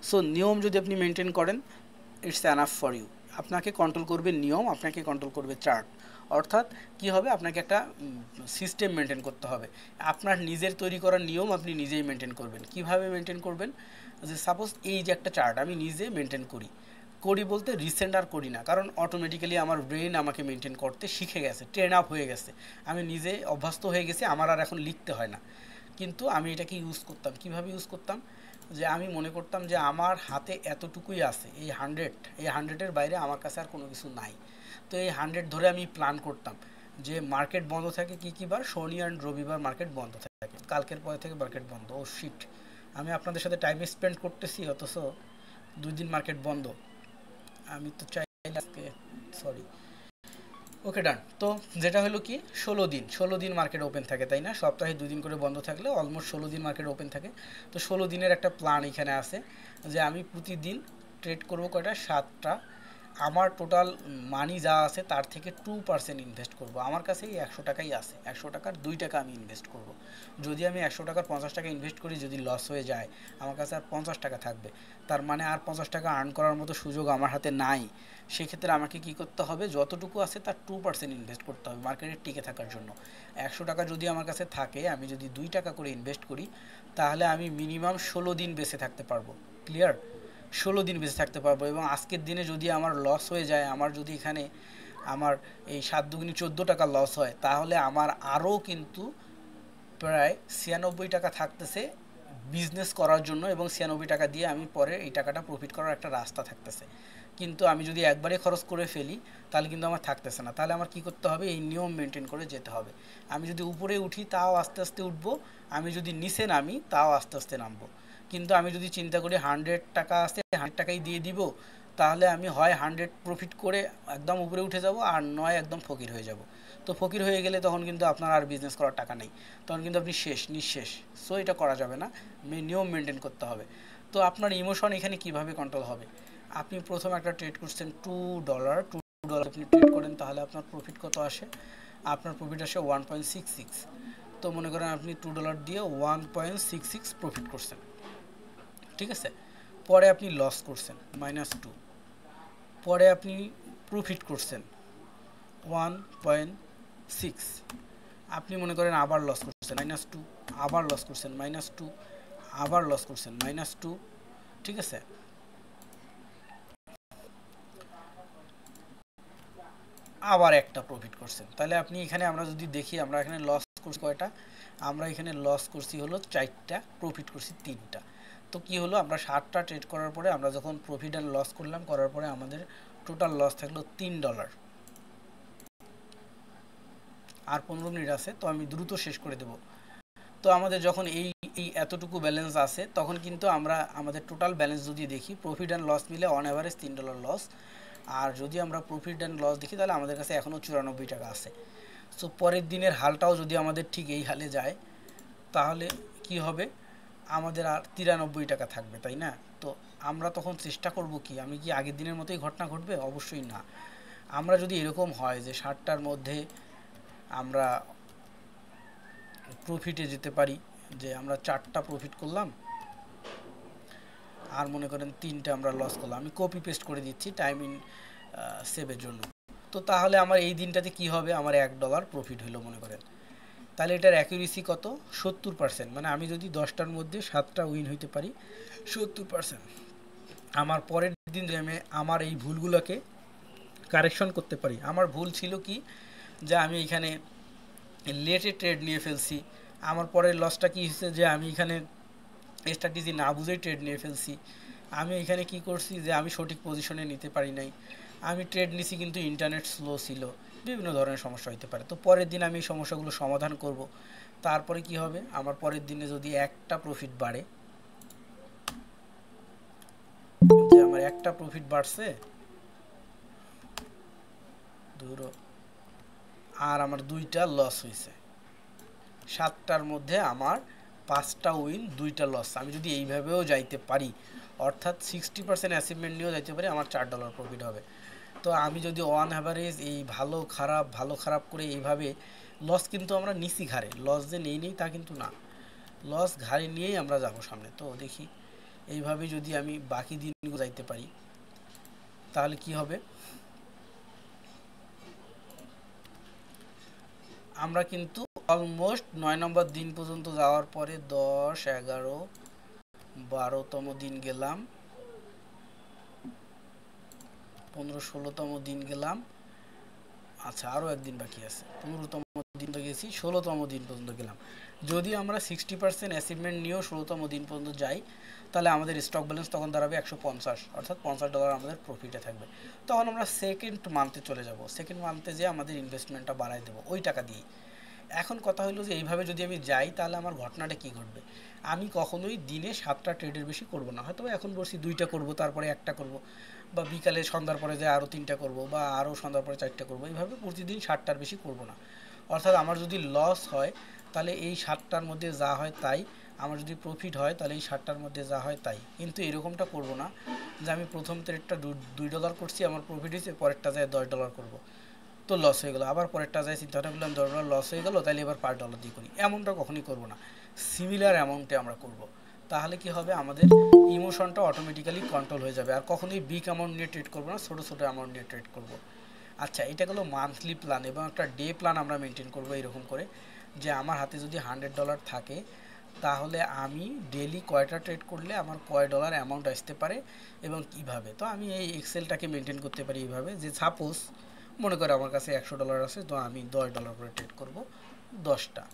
সো নিয়ম যদি আপনি মেনটেন করেন, ইটস এনাফ ফর ইউ। আপনাকে কন্ট্রোল করবে নিয়ম, আপনাকে কন্ট্রোল করবে চার্ট। অর্থাৎ কি হবে, আপনাকে একটা সিস্টেম মেনটেন করতে হবে। আপনার নিজের তৈরি করা নিয়ম আপনি নিজেই মেনটেন করবেন। কিভাবে মেনটেন করবেন? যে সাপোজ এই যে একটা চার্ট আমি নিজে মেনটেন করি, করি বলতে রিসেন্ট আর করি না, কারণ অটোমেটিক্যালি আমার ব্রেন আমাকে মেনটেন করতে শিখে গেছে, ট্রেন আপ হয়ে গেছে, আমি নিজে অভ্যস্ত হয়ে গেছি, আমার আর এখন লিখতে হয় না। কিন্তু আমি এটাকে ইউজ করতাম, কিভাবে ইউজ করতাম? যে আমি মনে করতাম যে আমার হাতে এতটুকুই আছে, এই 100, এই 100-এর বাইরে আমার কাছে আর কোনো কিছু নাই। তো এই 100 ধরে আমি প্ল্যান করতাম যে মার্কেট বন্ধ থাকে কী কী বার, শনি অ্যান্ড রবিবার মার্কেট বন্ধ থাকে, কালকের পরে থেকে মার্কেট বন্ধ। ও শিট, আমি আপনাদের সাথে টাইম স্পেন্ড করতেছি অথচ 2 দিন মার্কেট বন্ধ। আমি তো চাই আজকে, সরি, ওকে ডান। তো যেটা হলো কি, 16 দিন মার্কেট ওপেন থাকে, তাই না? সপ্তাহে 2 দিন করে বন্ধ থাকলে অলমোস্ট 16 দিন মার্কেট ওপেন থাকে। তো 16 দিনের একটা প্ল্যান এখানে আছে যে আমি প্রতিদিন ট্রেড করবো কয়টা, 7টা। আমার টোটাল মানি যা আছে তার থেকে 2% ইনভেস্ট করব। আমার কাছে এই 100 টাকাই আছে, 100 টাকার 2 টাকা আমি ইনভেস্ট করব। যদি আমি 100 টাকার 50 টাকা ইনভেস্ট করি, যদি লস হয়ে যায়, আমার কাছে আর 50 টাকা থাকবে। তার মানে আর 50 টাকা আর্ন করার মতো সুযোগ আমার হাতে নাই। সেক্ষেত্রে আমাকে কি করতে হবে, যতটুকু আছে তার 2% ইনভেস্ট করতে হবে মার্কেটে টিকে থাকার জন্য। 100 টাকা যদি আমার কাছে থাকে, আমি যদি 2 টাকা করে ইনভেস্ট করি, তাহলে আমি মিনিমাম 16 দিন বেঁচে থাকতে পারবো। ক্লিয়ার? 16 দিন বেঁচে থাকতে পারবো। এবং আজকের দিনে যদি আমার লস হয়ে যায়, আমার যদি এখানে আমার এই 7 দুগুনি 14 টাকা লস হয়, তাহলে আমার আরও কিন্তু প্রায় 96 টাকা থাকতেছে বিজনেস করার জন্য, এবং 96 টাকা দিয়ে আমি পরে এই টাকাটা প্রফিট করার একটা রাস্তা থাকতেছে। কিন্তু আমি যদি একবারে খরচ করে ফেলি, তাহলে কিন্তু আমার থাকতেছে না। তাহলে আমার কি করতে হবে, এই নিয়ম মেনটেন করে যেতে হবে। আমি যদি উপরে উঠি তাও আস্তে আস্তে উঠবো, আমি যদি নিচে নামি তাও আস্তে আস্তে নামবো। কিন্তু আমি যদি চিন্তা করি 100 টাকা আছে, 100 টাকাই দিয়ে দিব, তাহলে আমি হয় 100 প্রফিট করে একদম উপরে উঠে যাব, আর নয় একদম ফকির হয়ে যাব। তো ফকির হয়ে গেলে তখন কিন্তু আপনার আর বিজনেস করার টাকা নেই, তখন কিন্তু আপনি শেষ, নিঃশেষ। সো এটা করা যাবে না, নিয়ম মেনটেন করতে হবে। তো আপনার ইমোশন এখানে কিভাবে কন্ট্রোল হবে? আপনি প্রথম একটা ট্রেড করছেন $2, $2 আপনি ট্রেড করেন, তাহলে আপনার প্রফিট কত আসে? আপনার প্রফিট আসে 1.66। তো মনে করেন আপনি $2 দিয়ে 1.66 প্রফিট করছেন, ঠিক আছে? পরে আপনি লস করছেন -2, পরে আপনি প্রফিট করছেন 1.6, আপনি মনে করেন আবার লস করছেন -2, আবার লস করছেন -2, আবার লস করছেন -2, ঠিক আছে? আবার একটা প্রফিট করছেন। তাহলে আপনি এখানে, আমরা যদি দেখি, আমরা এখানে লস করছি কয়টা? আমরা এখানে লস করছি হলো 4টা, প্রফিট করছি 3টা। তো কি হলো, আমরা 7টা ট্রেড করার পরে আমরা যখন প্রফিট অ্যান্ড লস করলাম, করার পরে আমাদের টোটাল লস থাকলো $3। আর 15 মিনিট আছে, তো আমি দ্রুত শেষ করে দেব। তো আমাদের যখন এই এই এতটুকু ব্যালেন্স আছে, তখন কিন্তু আমরা আমাদের টোটাল ব্যালেন্স যদি দেখি, প্রফিট অ্যান্ড লস মিলে অন অ্যাভারেজ $3 লস। আর যদি আমরা প্রফিট অ্যান্ড লস দেখি, তাহলে আমাদের কাছে এখনও 94 টাকা আছে। সো পরের দিনের হালটাও যদি আমাদের ঠিক এই হালে যায়, তাহলে কি হবে, আমাদের আর 93 টাকা থাকবে, তাই না? তো আমরা তখন চেষ্টা করব কি, আমি কি আগের দিনের মতোই ঘটনা ঘটবে? অবশ্যই না। আমরা যদি এরকম হয় যে 60টার মধ্যে আমরা প্রফিটে যেতে পারি, যে আমরা 4টা প্রফিট করলাম, আর মনে করেন 3টা আমরা লস করলাম, আমি কপি পেস্ট করে দিচ্ছি টাইম ইন সেভের জন্য। তো তাহলে আমার এই দিনটাতে কি হবে, আমার $1 প্রফিট হলো মনে করেন। তাহলে এটার অ্যাকুরেসি কত? 70%। মানে আমি যদি 10টার মধ্যে 7টা উইন হইতে পারি, 70%। আমার পরের দিন আমি আমার এই ভুলগুলোকে কারেকশন করতে পারি। আমার ভুল ছিল কি, যে আমি এখানে লেটে ট্রেড নিয়ে ফেলছি। আমার পরের লসটা কি হয়েছে, যে আমি এখানে স্ট্র্যাটেজি না বুঝেই ট্রেড নিয়ে ফেলছি। আমি এখানে কি করছি, যে আমি সঠিক পজিশনে নিতে পারি নাই। আমি ট্রেড নিছি কিন্তু ইন্টারনেট স্লো ছিল, বিভিন্ন ধরনের সমস্যা হতে পারে। তো পরের দিন আমি এই সমস্যাগুলো সমাধান করব। তারপরে কি হবে, আমার পরের দিনে যদি একটা প্রফিট বাড়ে, যে আমার একটা প্রফিট বাড়ছে ধরো, আর আমার দুইটা লস হয়েছে, 7টার মধ্যে আমার 5টা উইন 2টা লস, আমি যদি এইভাবেও যাইতে পারি, অর্থাৎ 60% অ্যাচিভমেন্ট নিয়েও যাইতে পারি, আমার $4 প্রফিট হবে। তো আমি যদি অন অ্যাভারেজ এই ভালো খারাপ করে এইভাবে, লস কিন্তু আমরা নিছি ঘাড়ে, লস যে নেই তা কিন্তু না, লস ঘাড়ে নিয়েই আমরা যাব সামনে। তো দেখি এইভাবে যদি আমি বাকি দিনগুলো যাইতে পারি তাহলে কি হবে, আমরা কিন্তু অলমোস্ট 9 নম্বর দিন পর্যন্ত যাওয়ার পরে 10, 11, 12তম দিন গেলাম, 15, 16তম দিন গেলাম, আচ্ছা আরও একদিন বাকি আছে, 15তম দিন তো গেছি, 16তম দিন পর্যন্ত গেলাম। যদি আমরা 60% অ্যাচিভমেন্ট নিয়েও 16তম দিন পর্যন্ত যাই, তাহলে আমাদের স্টক ব্যালেন্স তখন দাঁড়াবে 150, অর্থাৎ $50 আমাদের প্রফিটে থাকবে। তখন আমরা সেকেন্ড মান্থে চলে যাব, সেকেন্ড মান্থে যে আমাদের ইনভেস্টমেন্টটা বাড়াই দেবো ওই টাকা দিয়ে। এখন কথা হলো যে এইভাবে যদি আমি যাই তাহলে আমার ঘটনাটা কী ঘটবে, আমি কখনোই দিনে 7টা ট্রেডের বেশি করব না, হয়তো এখন বলছি 2টা করব, তারপরে 1টা করব, বা বিকালে সন্ধ্যার পরে যে আরও 3টা করব, বা আরও সন্ধ্যার পরে 4টা করব, এইভাবে প্রতিদিন 7টার বেশি করব না। অর্থাৎ আমার যদি লস হয় তাহলে এই 7টার মধ্যে যা হয় তাই, আমার যদি প্রফিট হয় তাহলে এই 7টার মধ্যে যা হয় তাই। কিন্তু এরকমটা করব না যে আমি প্রথম ট্রেডটা $2 করছি, আমার প্রফিট হয়েছে, পরেরটা যায় $10 করব, তো লস হয়ে গেলো, আবার পরেরটা যায় চিন্তা ভাবনা করলাম $10 লস হয়ে গেলো, তাহলে এবার $5 দিয়ে করি, এমনটা কখনই করব না, সিমিলার অ্যামাউন্টে আমরা করব। তাহলে কি হবে, আমাদের ইমোশনটা অটোমেটিক্যালি কন্ট্রোল হয়ে যাবে, আর কখনোই বিগ অ্যামাউন্ট নিয়ে ট্রেড করবো না, ছোটো ছোটো অ্যামাউন্ট নিয়ে ট্রেড করব। আচ্ছা, এটা গেলো মান্থলি প্ল্যান, এবং একটা ডে প্ল্যান আমরা মেনটেন করবো এরকম করে, যে আমার হাতে যদি $100 থাকে তাহলে আমি ডেলি কয়টা ট্রেড করলে আমার কয় ডলার অ্যামাউন্ট আসতে পারে এবং কিভাবে। তো আমি এই এক্সেলটাকে মেনটেন করতে পারি এইভাবে, যে সাপোজ মনে করে আমার কাছে $100 আছে, তো আমি $10 করে ট্রেড করব 10টা।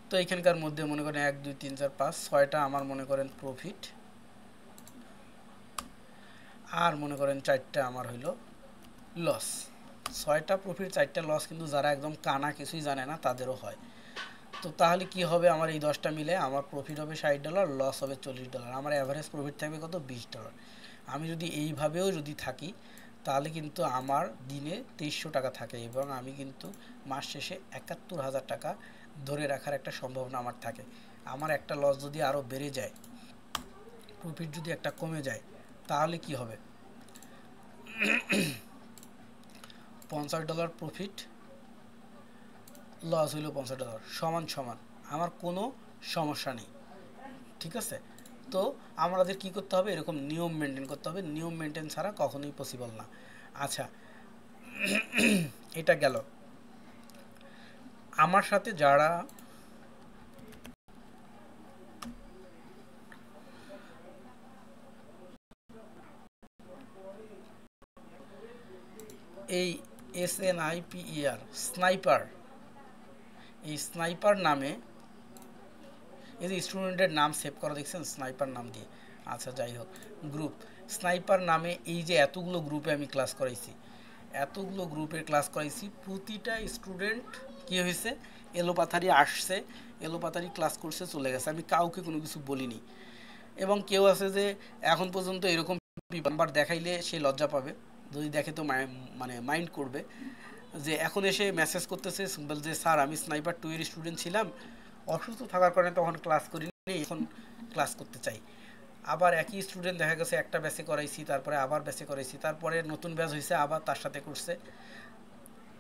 তো এইখানকার মধ্যে মনে করেন 1, 2, 3, 4, 5, 6টা আমার মনে করেন প্রফিট, আর মনে করেন 4টা আমার হইল লস। 6টা প্রফিট 4টা লস কিন্তু যারা একদম কানা কিছুই জানে না তাদেরও হয়। তো তাহলে কি হবে, আমার এই 10টা মিলে আমার প্রফিট হবে $60, লস হবে $40, আমার অ্যাভারেজ প্রফিট থাকবে কত, $20। আমি যদি এইভাবেও যদি থাকি তাহলে কিন্তু আমার দিনে $2300 থাকে, এবং আমি কিন্তু মাস শেষে 71,000 টাকা ধরে রাখার একটা সম্ভাবনা আমার থাকে। আমার একটা লস যদি আরও বেড়ে যায়, প্রফিট যদি একটা কমে যায়, তাহলে কি হবে, $50 প্রফিট, লস হইল $50, সমান সমান, আমার কোনো সমস্যা নেই, ঠিক আছে। তো আমাদের কি করতে হবে, এরকম নিয়ম মেনটেন করতে হবে, নিয়ম মেনটেন ছাড়া কখনোই পসিবল না। আচ্ছা, এটা গেল। আমার সাথে যারা এই SNIPER স্নাইপার, এই স্নাইপার নামে, এই যে স্টুডেন্টের নাম সেভ করা দেখছেন স্নাইপার নাম দিয়ে, আচ্ছা যাই হোক, গ্রুপ স্নাইপার নামে এই যে এতগুলো গ্রুপে আমি ক্লাস করাইছি, এতগুলো গ্রুপের ক্লাস করাইছি, প্রতিটা স্টুডেন্ট কী হয়েছে, এলোপাথারি আসছে, এলোপাথারি ক্লাস করছে, চলে গেছে, আমি কাউকে কোনো কিছু বলিনি। এবং কেউ আছে যে এখন পর্যন্ত এরকম নাম্বার দেখাইলে সে লজ্জা পাবে, যদি দেখে তো মানে মাইন্ড করবে, যে এখন এসে মেসেজ করতেছে যে স্যার আমি স্নাইপার 2 এর স্টুডেন্ট ছিলাম, অসুস্থ থাকার কারণে তখন ক্লাস করিনি, এখন ক্লাস করতে চাই। আবার একই স্টুডেন্ট দেখা গেছে একটা ব্যাচে করাইছি, তারপরে আবার ব্যাচে করাইছি, তারপরে নতুন ব্যাচ হয়েছে আবার তার সাথে করছে,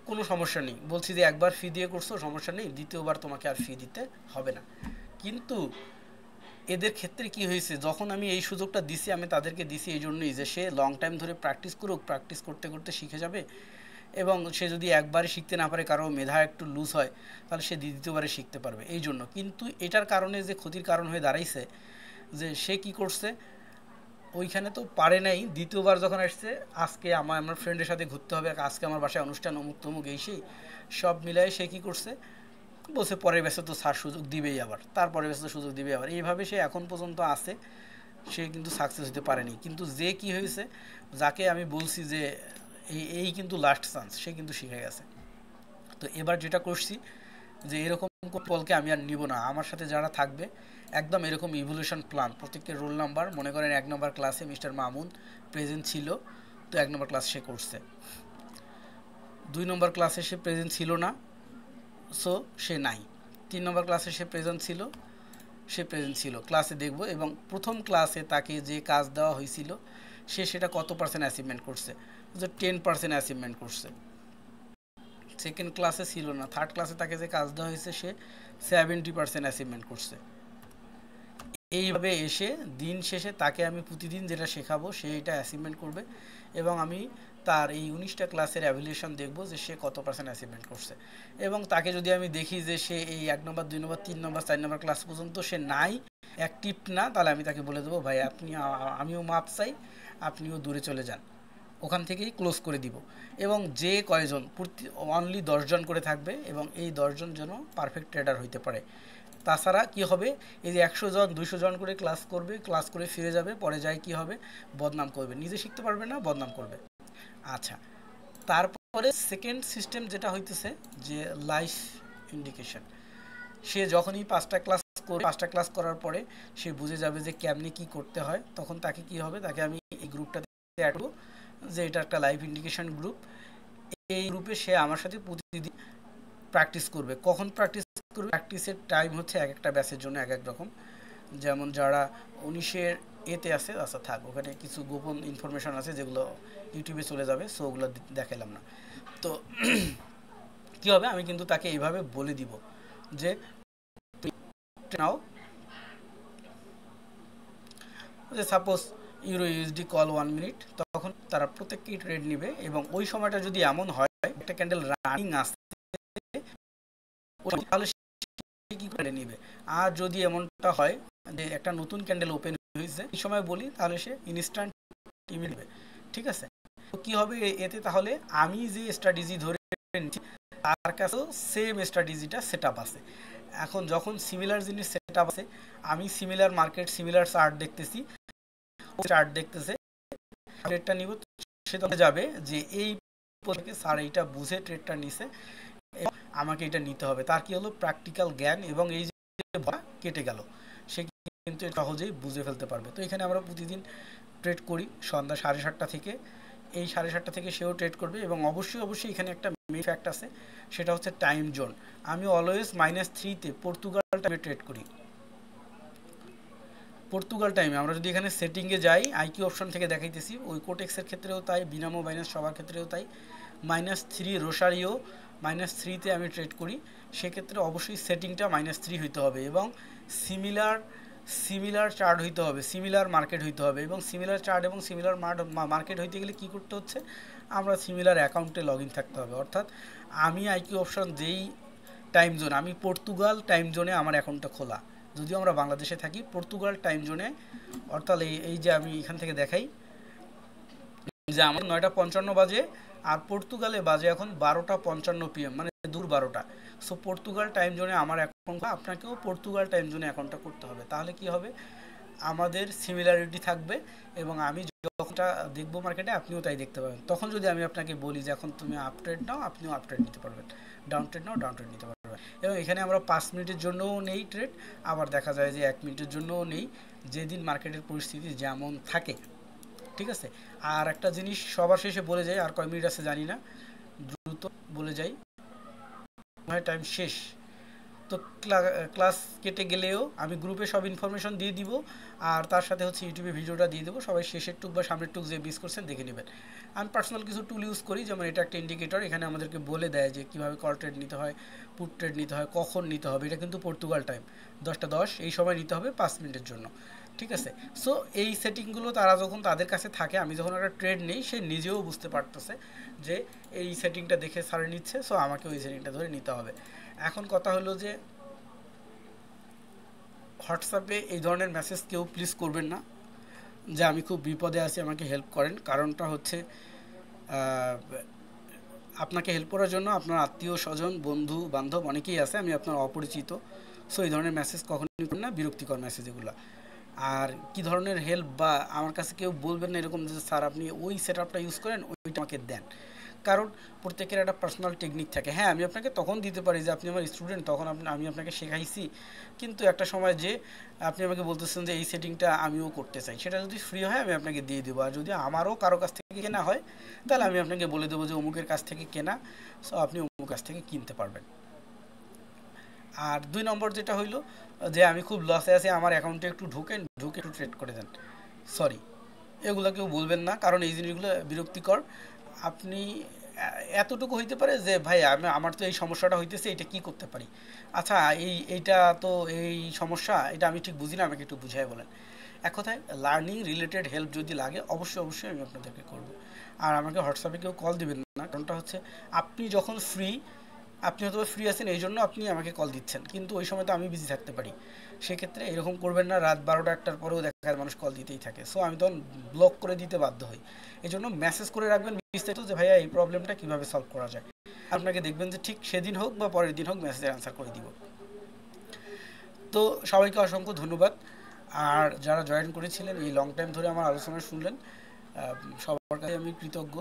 কোনো সমস্যা নেই, বলছি যে একবার ফি দিয়ে করছো সমস্যা নেই, দ্বিতীয়বার তোমাকে আর ফি দিতে হবে না। কিন্তু এদের ক্ষেত্রে কি হয়েছে, যখন আমি এই সুযোগটা দিছি, আমি তাদেরকে দিছি এই জন্যই যে সে লং টাইম ধরে প্র্যাকটিস করুক, প্র্যাকটিস করতে করতে শিখে যাবে, এবং সে যদি একবারে শিখতে না পারে, কারো মেধা একটু লুজ হয়, তাহলে সে দ্বিতীয়বারে শিখতে পারবে, এই জন্য। কিন্তু এটার কারণে যে ক্ষতির কারণ হয়ে দাঁড়াইছে, যে সে কি করছে, ওইখানে তো পারে নাই, দ্বিতীয়বার যখন আসছে, আজকে আমার ফ্রেন্ডের সাথে ঘুরতে হবে, আজকে আমার বাসায় অনুষ্ঠান, অমুক তমুক এই সেই সব মিলাই সে কী করছে, বলছে পরের ব্যাচে তো স্যার সুযোগ দিবেই, আবার তারপরের ব্যাচে তো সুযোগ দিবে আবার, এইভাবে সে এখন পর্যন্ত আছে, সে কিন্তু সাকসেস হতে পারেনি। কিন্তু যে কি হয়েছে, যাকে আমি বলছি যে এই কিন্তু লাস্ট চান্স, সে কিন্তু শিখে গেছে। তো এবার যেটা করছি যে এরকম কলকে আমি আর নিব না, আমার সাথে যারা থাকবে একদম এরকম ইভলিউশন প্ল্যান, প্রত্যেকের রোল নাম্বার মনে করেন 1 নম্বর ক্লাসে মিস্টার মামুন প্রেজেন্ট ছিল, তো 1 নম্বর ক্লাস সে করছে। 2 নম্বর ক্লাসে সে প্রেজেন্ট ছিল না, সো সে নাই। 3 নম্বর ক্লাসে সে প্রেজেন্ট ছিল, সে প্রেজেন্ট ছিল, ক্লাসে দেখব। এবং প্রথম ক্লাসে তাকে যে কাজ দেওয়া হয়েছিল সে সেটা কত পার্সেন্ট অ্যাচিভমেন্ট করছে, যে 10% অ্যাচিভমেন্ট করছে। সেকেন্ড ক্লাসে ছিল না, থার্ড ক্লাসে তাকে যে কাজ দেওয়া হয়েছে সে 70% অ্যাচিভমেন্ট করছে। এইভাবে এসে দিন শেষে তাকে আমি প্রতিদিন যেটা শেখাবো সে এটা অ্যাচিভমেন্ট করবে, এবং আমি তার এই 19টা ক্লাসের অ্যাভুলেশন দেখব যে সে কত পার্সেন্ট অ্যাচিভমেন্ট করছে। এবং তাকে যদি আমি দেখি যে সে এই 1 নম্বর 2 নম্বর 3 নম্বর 4 নম্বর ক্লাস পর্যন্ত সে নাই, অ্যাক্টিভ না, তাহলে আমি তাকে বলে দেবো ভাই আপনি, আমিও মাপ চাই, আপনিও দূরে চলে যান, ওখান থেকেই ক্লোজ করে দিব। এবং যে কয়জন অনলি 10 জন করে থাকবে, এবং এই 10 জন যেন পারফেক্ট ট্রেডার হইতে পারে। তাছাড়া কি হবে, এই যে 100 জন 200 জন করে ক্লাস করবে, ক্লাস করে ফিরে যাবে, পরে যায় কি হবে, বদনাম করবে, নিজে শিখতে পারবে না, বদনাম করবে। আচ্ছা, তারপরে সেকেন্ড সিস্টেম যেটা হইতেছে যে লাইফ ইন্ডিকেশন। সে যখনই 5টা ক্লাস করবে, 5টা ক্লাস করার পরে সে বুঝে যাবে যে কেমনি কি করতে হয়, তখন তাকে কি হবে, তাকে আমি এই গ্রুপটাতে অ্যাড করব, যে এটা একটা লাইভ ইন্ডিকেশন গ্রুপ। এই গ্রুপে সে আমার সাথে প্রতিদিন প্র্যাকটিস করবে। কখন প্র্যাকটিস করবে, প্র্যাকটিসের টাইম হচ্ছে এক একটা ব্যাচের জন্য এক এক রকম। যেমন যারা 19-এর এতে আছে, আচ্ছা থাক, ওখানে কিছু গোপন ইনফরমেশন আছে যেগুলো ইউটিউবে চলে যাবে, সো ওগুলো দেখালাম না। তো কী হবে, আমি কিন্তু তাকে এইভাবে বলে দিব যে নাও, যে suppose euro USD call 1 minute, তখন তারা প্রত্যেককেই ট্রেড নেবে। এবং ওই সময়টা যদি এমন হয় একটা ক্যান্ডেল রানিং আসছে, তাহলে সে কি করে নেবে। আর যদি এমনটা হয় যে একটা নতুন ক্যান্ডেল ওপেন হয়েছে এই সময় বলি, তাহলে সে ইনস্ট্যান্ট টিমে নেবে। ঠিক আছে, তো কী হবে এতে, তাহলে আমি যে স্ট্র্যাটেজি ধরে নিচ্ছি তার কাছেও সেম স্ট্র্যাটেজিটা সেট আপ আছে। এখন যখন সিমিলার জিনিস সেট আপ আছে, আমি সিমিলার মার্কেট, সিমিলার চার্ট দেখতেছি, চার্ট দেখতেছে, ট্রেডটা নিব, সে তো যাবে যে এই স্যার এইটা বুঝে ট্রেডটা নিছে, আমাকে এটা নিতে হবে। তার কি হলো, প্র্যাকটিক্যাল জ্ঞান, এবং এই যে ভয় কেটে গেল, সে কিন্তু সহজেই বুঝে ফেলতে পারবে। তো এখানে আমরা প্রতিদিন ট্রেড করি সন্ধ্যা 7:30 থেকে, এই 7:30 থেকে সেও ট্রেড করবে। এবং অবশ্যই এখানে একটা মেইন ফ্যাক্ট আছে, সেটা হচ্ছে টাইম জোন। আমি অলওয়েজ -3-তে পর্তুগাল টাইমে ট্রেড করি। পর্তুগাল টাইমে আমরা যদি এখানে সেটিংয়ে যাই, আইকিউ অপশন থেকে দেখাইতেছি, ওই কোটেক্সের ক্ষেত্রেও তাই, বিনামো বাইন্যান্স সবার ক্ষেত্রেও তাই, -3 রোসারিও -3-তে আমি ট্রেড করি। সেক্ষেত্রে অবশ্যই সেটিংটা -3 হইতে হবে, এবং সিমিলার চার্ট হইতে হবে, সিমিলার মার্কেট হইতে হবে। এবং সিমিলার চার্ট এবং সিমিলার মার্কেট হইতে গেলে কী করতে হচ্ছে, আমরা সিমিলার অ্যাকাউন্টে লগ ইন থাকতে হবে। অর্থাৎ আমি আইকিউ অপশন যেই টাইম জোন, আমি পর্তুগাল টাইম জোনে আমার অ্যাকাউন্টটা খোলা, যদিও আমরা বাংলাদেশে থাকি, পর্তুগাল টাইম জোনে। অর্থাৎ এই যে আমি এখান থেকে দেখাই যে আমার 9:55 বাজে, আর পর্তুগালে বাজে এখন 12:55 PM, মানে দূর 12টা। সো পর্তুগাল টাইম জোনে আমার অ্যাকাউন্ট, আপনাকেও পর্তুগাল টাইম জোনে অ্যাকাউন্টটা করতে হবে। তাহলে কি হবে, আমাদের সিমিলারিটি থাকবে, এবং আমি যখনটা দেখবো মার্কেটে আপনিও তাই দেখতে পাবেন। তখন যদি আমি আপনাকে বলি যে এখন তুমি আপ ট্রেড নাও, আপনিও আপ ট্রেড নিতে পারবেন, ডাউন ট্রেড নাও, ডাউন ট্রেড নিতে পারবেন। এবং এখানে আমরা 5 মিনিটের জন্যও নেই ট্রেড, আবার দেখা যায় যে 1 মিনিটের জন্যও নেই, যেদিন মার্কেটের পরিস্থিতি যেমন থাকে। ঠিক আছে, আর একটা জিনিস সবার শেষে বলে যাই, আর কয় মিনিট আছে জানি না, দ্রুত বলে যাই, টাইম শেষ। তো ক্লাস কেটে গেলেও আমি গ্রুপে সব ইনফরমেশন দিয়ে দিব, আর তার সাথে হচ্ছে ইউটিউবে ভিডিওটা দিয়ে দেবো, সবাই শেষের টুক বা সামনের টুক যে মিস করছেন দেখে নেবেন। আমি পার্সোনাল কিছু টুল ইউজ করি, যেমন এটা একটা ইন্ডিকেটর, এখানে আমাদেরকে বলে দেয় যে কীভাবে কল ট্রেড নিতে হয়, পুট ট্রেড নিতে হয়, কখন নিতে হবে। এটা কিন্তু পর্তুগাল টাইম 10:10 এই সময় নিতে হবে 5 মিনিটের জন্য। ঠিক আছে, সো এই সেটিংগুলো তারা যখন তাদের কাছে থাকে, আমি যখন একটা ট্রেড নেই, সে নিজেও বুঝতে পারতেছে যে এই সেটিংটা দেখে সারে নিচ্ছে, সো আমাকে ওই সেটিংটা ধরে নিতে হবে। এখন কথা হলো যে হোয়াটসঅ্যাপে এই ধরনের মেসেজ কেউ প্লিজ করবেন না যে আমি খুব বিপদে আছি, আমাকে হেল্প করেন। কারণটা হচ্ছে আপনাকে হেল্প করার জন্য আপনার আত্মীয় স্বজন, বন্ধু বান্ধব অনেকেই আছে, আমি আপনার অপরিচিত। সো এই ধরনের মেসেজ কখনোই করবেন না, বিরক্তিকর মেসেজ এগুলো। আর কি ধরনের হেল্প বা আমার কাছে কেউ বলবেন না এরকম যে স্যার আপনি ওই সেট আপটা ইউজ করেন, ওইটা আমাকে দেন। কারণ প্রত্যেকের একটা পার্সোনাল টেকনিক থাকে। হ্যাঁ, আমি আপনাকে তখন দিতে পারি যে আপনি আমার স্টুডেন্ট, তখন আমি আপনাকে শেখাইছি, কিন্তু একটা সময় যে আপনি আমাকে বলতেছেন যে এই সেটিংটা আমিও করতে চাই, সেটা যদি ফ্রি হয় আমি আপনাকে দিয়ে দেবো। আর যদি আমারও কারো কাছ থেকে কেনা হয় তাহলে আমি আপনাকে বলে দেবো যে অমুকের কাছ থেকে কেনা, সো আপনি অমুক কাছ থেকে কিনতে পারবেন। আর ২ নম্বর যেটা হইলো যে আমি খুব লসে আছি, আমার অ্যাকাউন্টে একটু ঢুকে একটু ট্রেড করে দেন। সরি, এগুলো কেউ বলবেন না, কারণ এই জিনিসগুলো বিরক্তিকর। আপনি এতটুকু হইতে পারে যে ভাই আমার তো এই সমস্যাটা হইতেছে, এটা কি করতে পারি? আচ্ছা, এইটা তো এই সমস্যা, এটা আমি ঠিক বুঝি না, আমাকে একটু বুঝাই বলেন। এক কথায় লার্নিং রিলেটেড হেল্প যদি লাগে অবশ্যই আমি আপনাদেরকে করব। আর আমাকে হোয়াটসঅ্যাপে কেউ কল দিবেন না, কারণটা হচ্ছে আপনি যখন ফ্রি, আপনি হয়তো ফ্রি আছেন এই জন্য আপনি আমাকে কল দিচ্ছেন, কিন্তু ওই সময় তো আমি বিজি থাকতে পারি। সেক্ষেত্রে এরকম করবেন না, রাত ১২টা ১টার পরেও দেখা যায় মানুষ কল দিতেই থাকে, সো আমি তখন ব্লক করে দিতে বাধ্য হই। এই জন্য মেসেজ করে রাখবেন বিস্তারিত যে ভাইয়া এই প্রবলেমটা কীভাবে সলভ করা যায়। আপনাকে দেখবেন যে ঠিক সেদিন হোক বা পরের দিন হোক মেসেজের অ্যান্সার করে দিব। তো সবাইকে অসংখ্য ধন্যবাদ। আর যারা জয়েন করেছিলেন, এই লং টাইম ধরে আমার আলোচনা শুনলেন, সবার কাছে আমি কৃতজ্ঞ।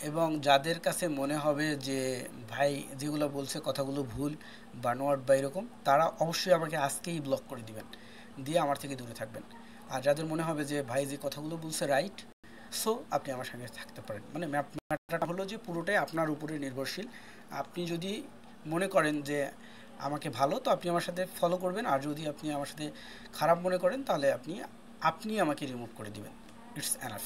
এবং যাদের কাছে মনে হবে যে ভাই যেগুলো বলছে কথাগুলো ভুল বা নোয়াট বা এরকম, তারা অবশ্যই আমাকে আজকেই ব্লক করে দিবেন, দিয়ে আমার থেকে দূরে থাকবেন। আর যাদের মনে হবে যে ভাই যে কথাগুলো বলছে রাইট, সো আপনি আমার সঙ্গে থাকতে পারেন। মানে ম্যাটারটা হলো যে পুরোটাই আপনার উপরে নির্ভরশীল। আপনি যদি মনে করেন যে আমাকে ভালো, তো আপনি আমার সাথে ফলো করবেন। আর যদি আপনি আমার সাথে খারাপ মনে করেন তাহলে আপনি আমাকে রিমুভ করে দিবেন। It's enough.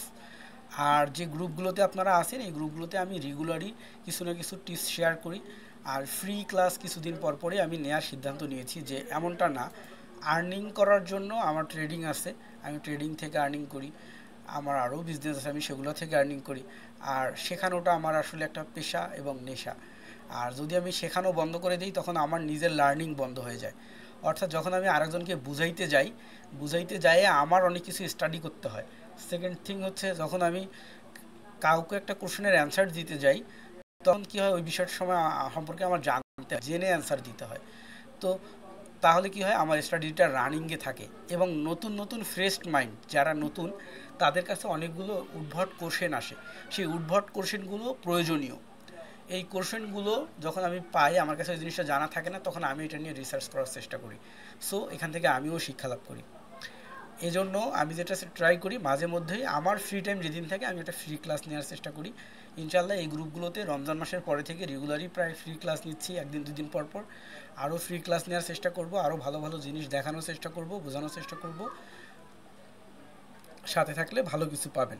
আর যে গ্রুপগুলোতে আপনারা আছেন, এই গ্রুপগুলোতে আমি রেগুলারই কিছু না কিছু টিপস শেয়ার করি। আর ফ্রি ক্লাস কিছুদিন পর পরে আমি নেওয়ার সিদ্ধান্ত নিয়েছি, যে এমনটা না, আর্নিং করার জন্য আমার ট্রেডিং আছে, আমি ট্রেডিং থেকে আর্নিং করি, আমার আরও বিজনেস আছে, আমি সেগুলো থেকে আর্নিং করি। আর শেখানোটা আমার আসলে একটা পেশা এবং নেশা। আর যদি আমি শেখানো বন্ধ করে দিই তখন আমার নিজের লার্নিং বন্ধ হয়ে যায়। অর্থাৎ যখন আমি আরেকজনকে বুঝাইতে যাই আমার অনেক কিছু স্টাডি করতে হয়। সেকেন্ড থিং হচ্ছে, যখন আমি কাউকে একটা কোশ্চেনের অ্যান্সার দিতে যাই, তখন কী হয়, ওই বিষয়টার সময় সম্পর্কে আমার জেনে অ্যান্সার দিতে হয়। তো তাহলে কি হয়, আমার স্টাডিটা রানিংয়ে থাকে। এবং নতুন নতুন ফ্রেশ মাইন্ড যারা নতুন, তাদের কাছে অনেকগুলো উদ্ভট কোশ্চেন আসে, সেই উদ্ভট কোশ্চেনগুলো প্রয়োজনীয়। এই কোশ্চেনগুলো যখন আমি পাই, আমার কাছে ওই জিনিসটা জানা থাকে না, তখন আমি এটা নিয়ে রিসার্চ করার চেষ্টা করি। সো এখান থেকে আমিও শিক্ষা লাভ করি। এই জন্য আমি যেটা ট্রাই করি, মাঝে মধ্যেই আমার ফ্রি টাইম যেদিন থাকে আমি একটা ফ্রি ক্লাস নেওয়ার চেষ্টা করি। ইনশাল্লাহ এই গ্রুপগুলোতে রমজান মাসের পরে থেকে রেগুলারই প্রায় ফ্রি ক্লাস নিচ্ছি, একদিন দুদিন পর পর। আরও ফ্রি ক্লাস নেওয়ার চেষ্টা করব, আরও ভালো ভালো জিনিস দেখানোর চেষ্টা করব, বোঝানোর চেষ্টা করব। সাথে থাকলে ভালো কিছু পাবেন।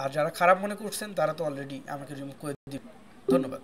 আর যারা খারাপ মনে করছেন তারা তো অলরেডি আমাকে রিমুভ করে দিন। ধন্যবাদ।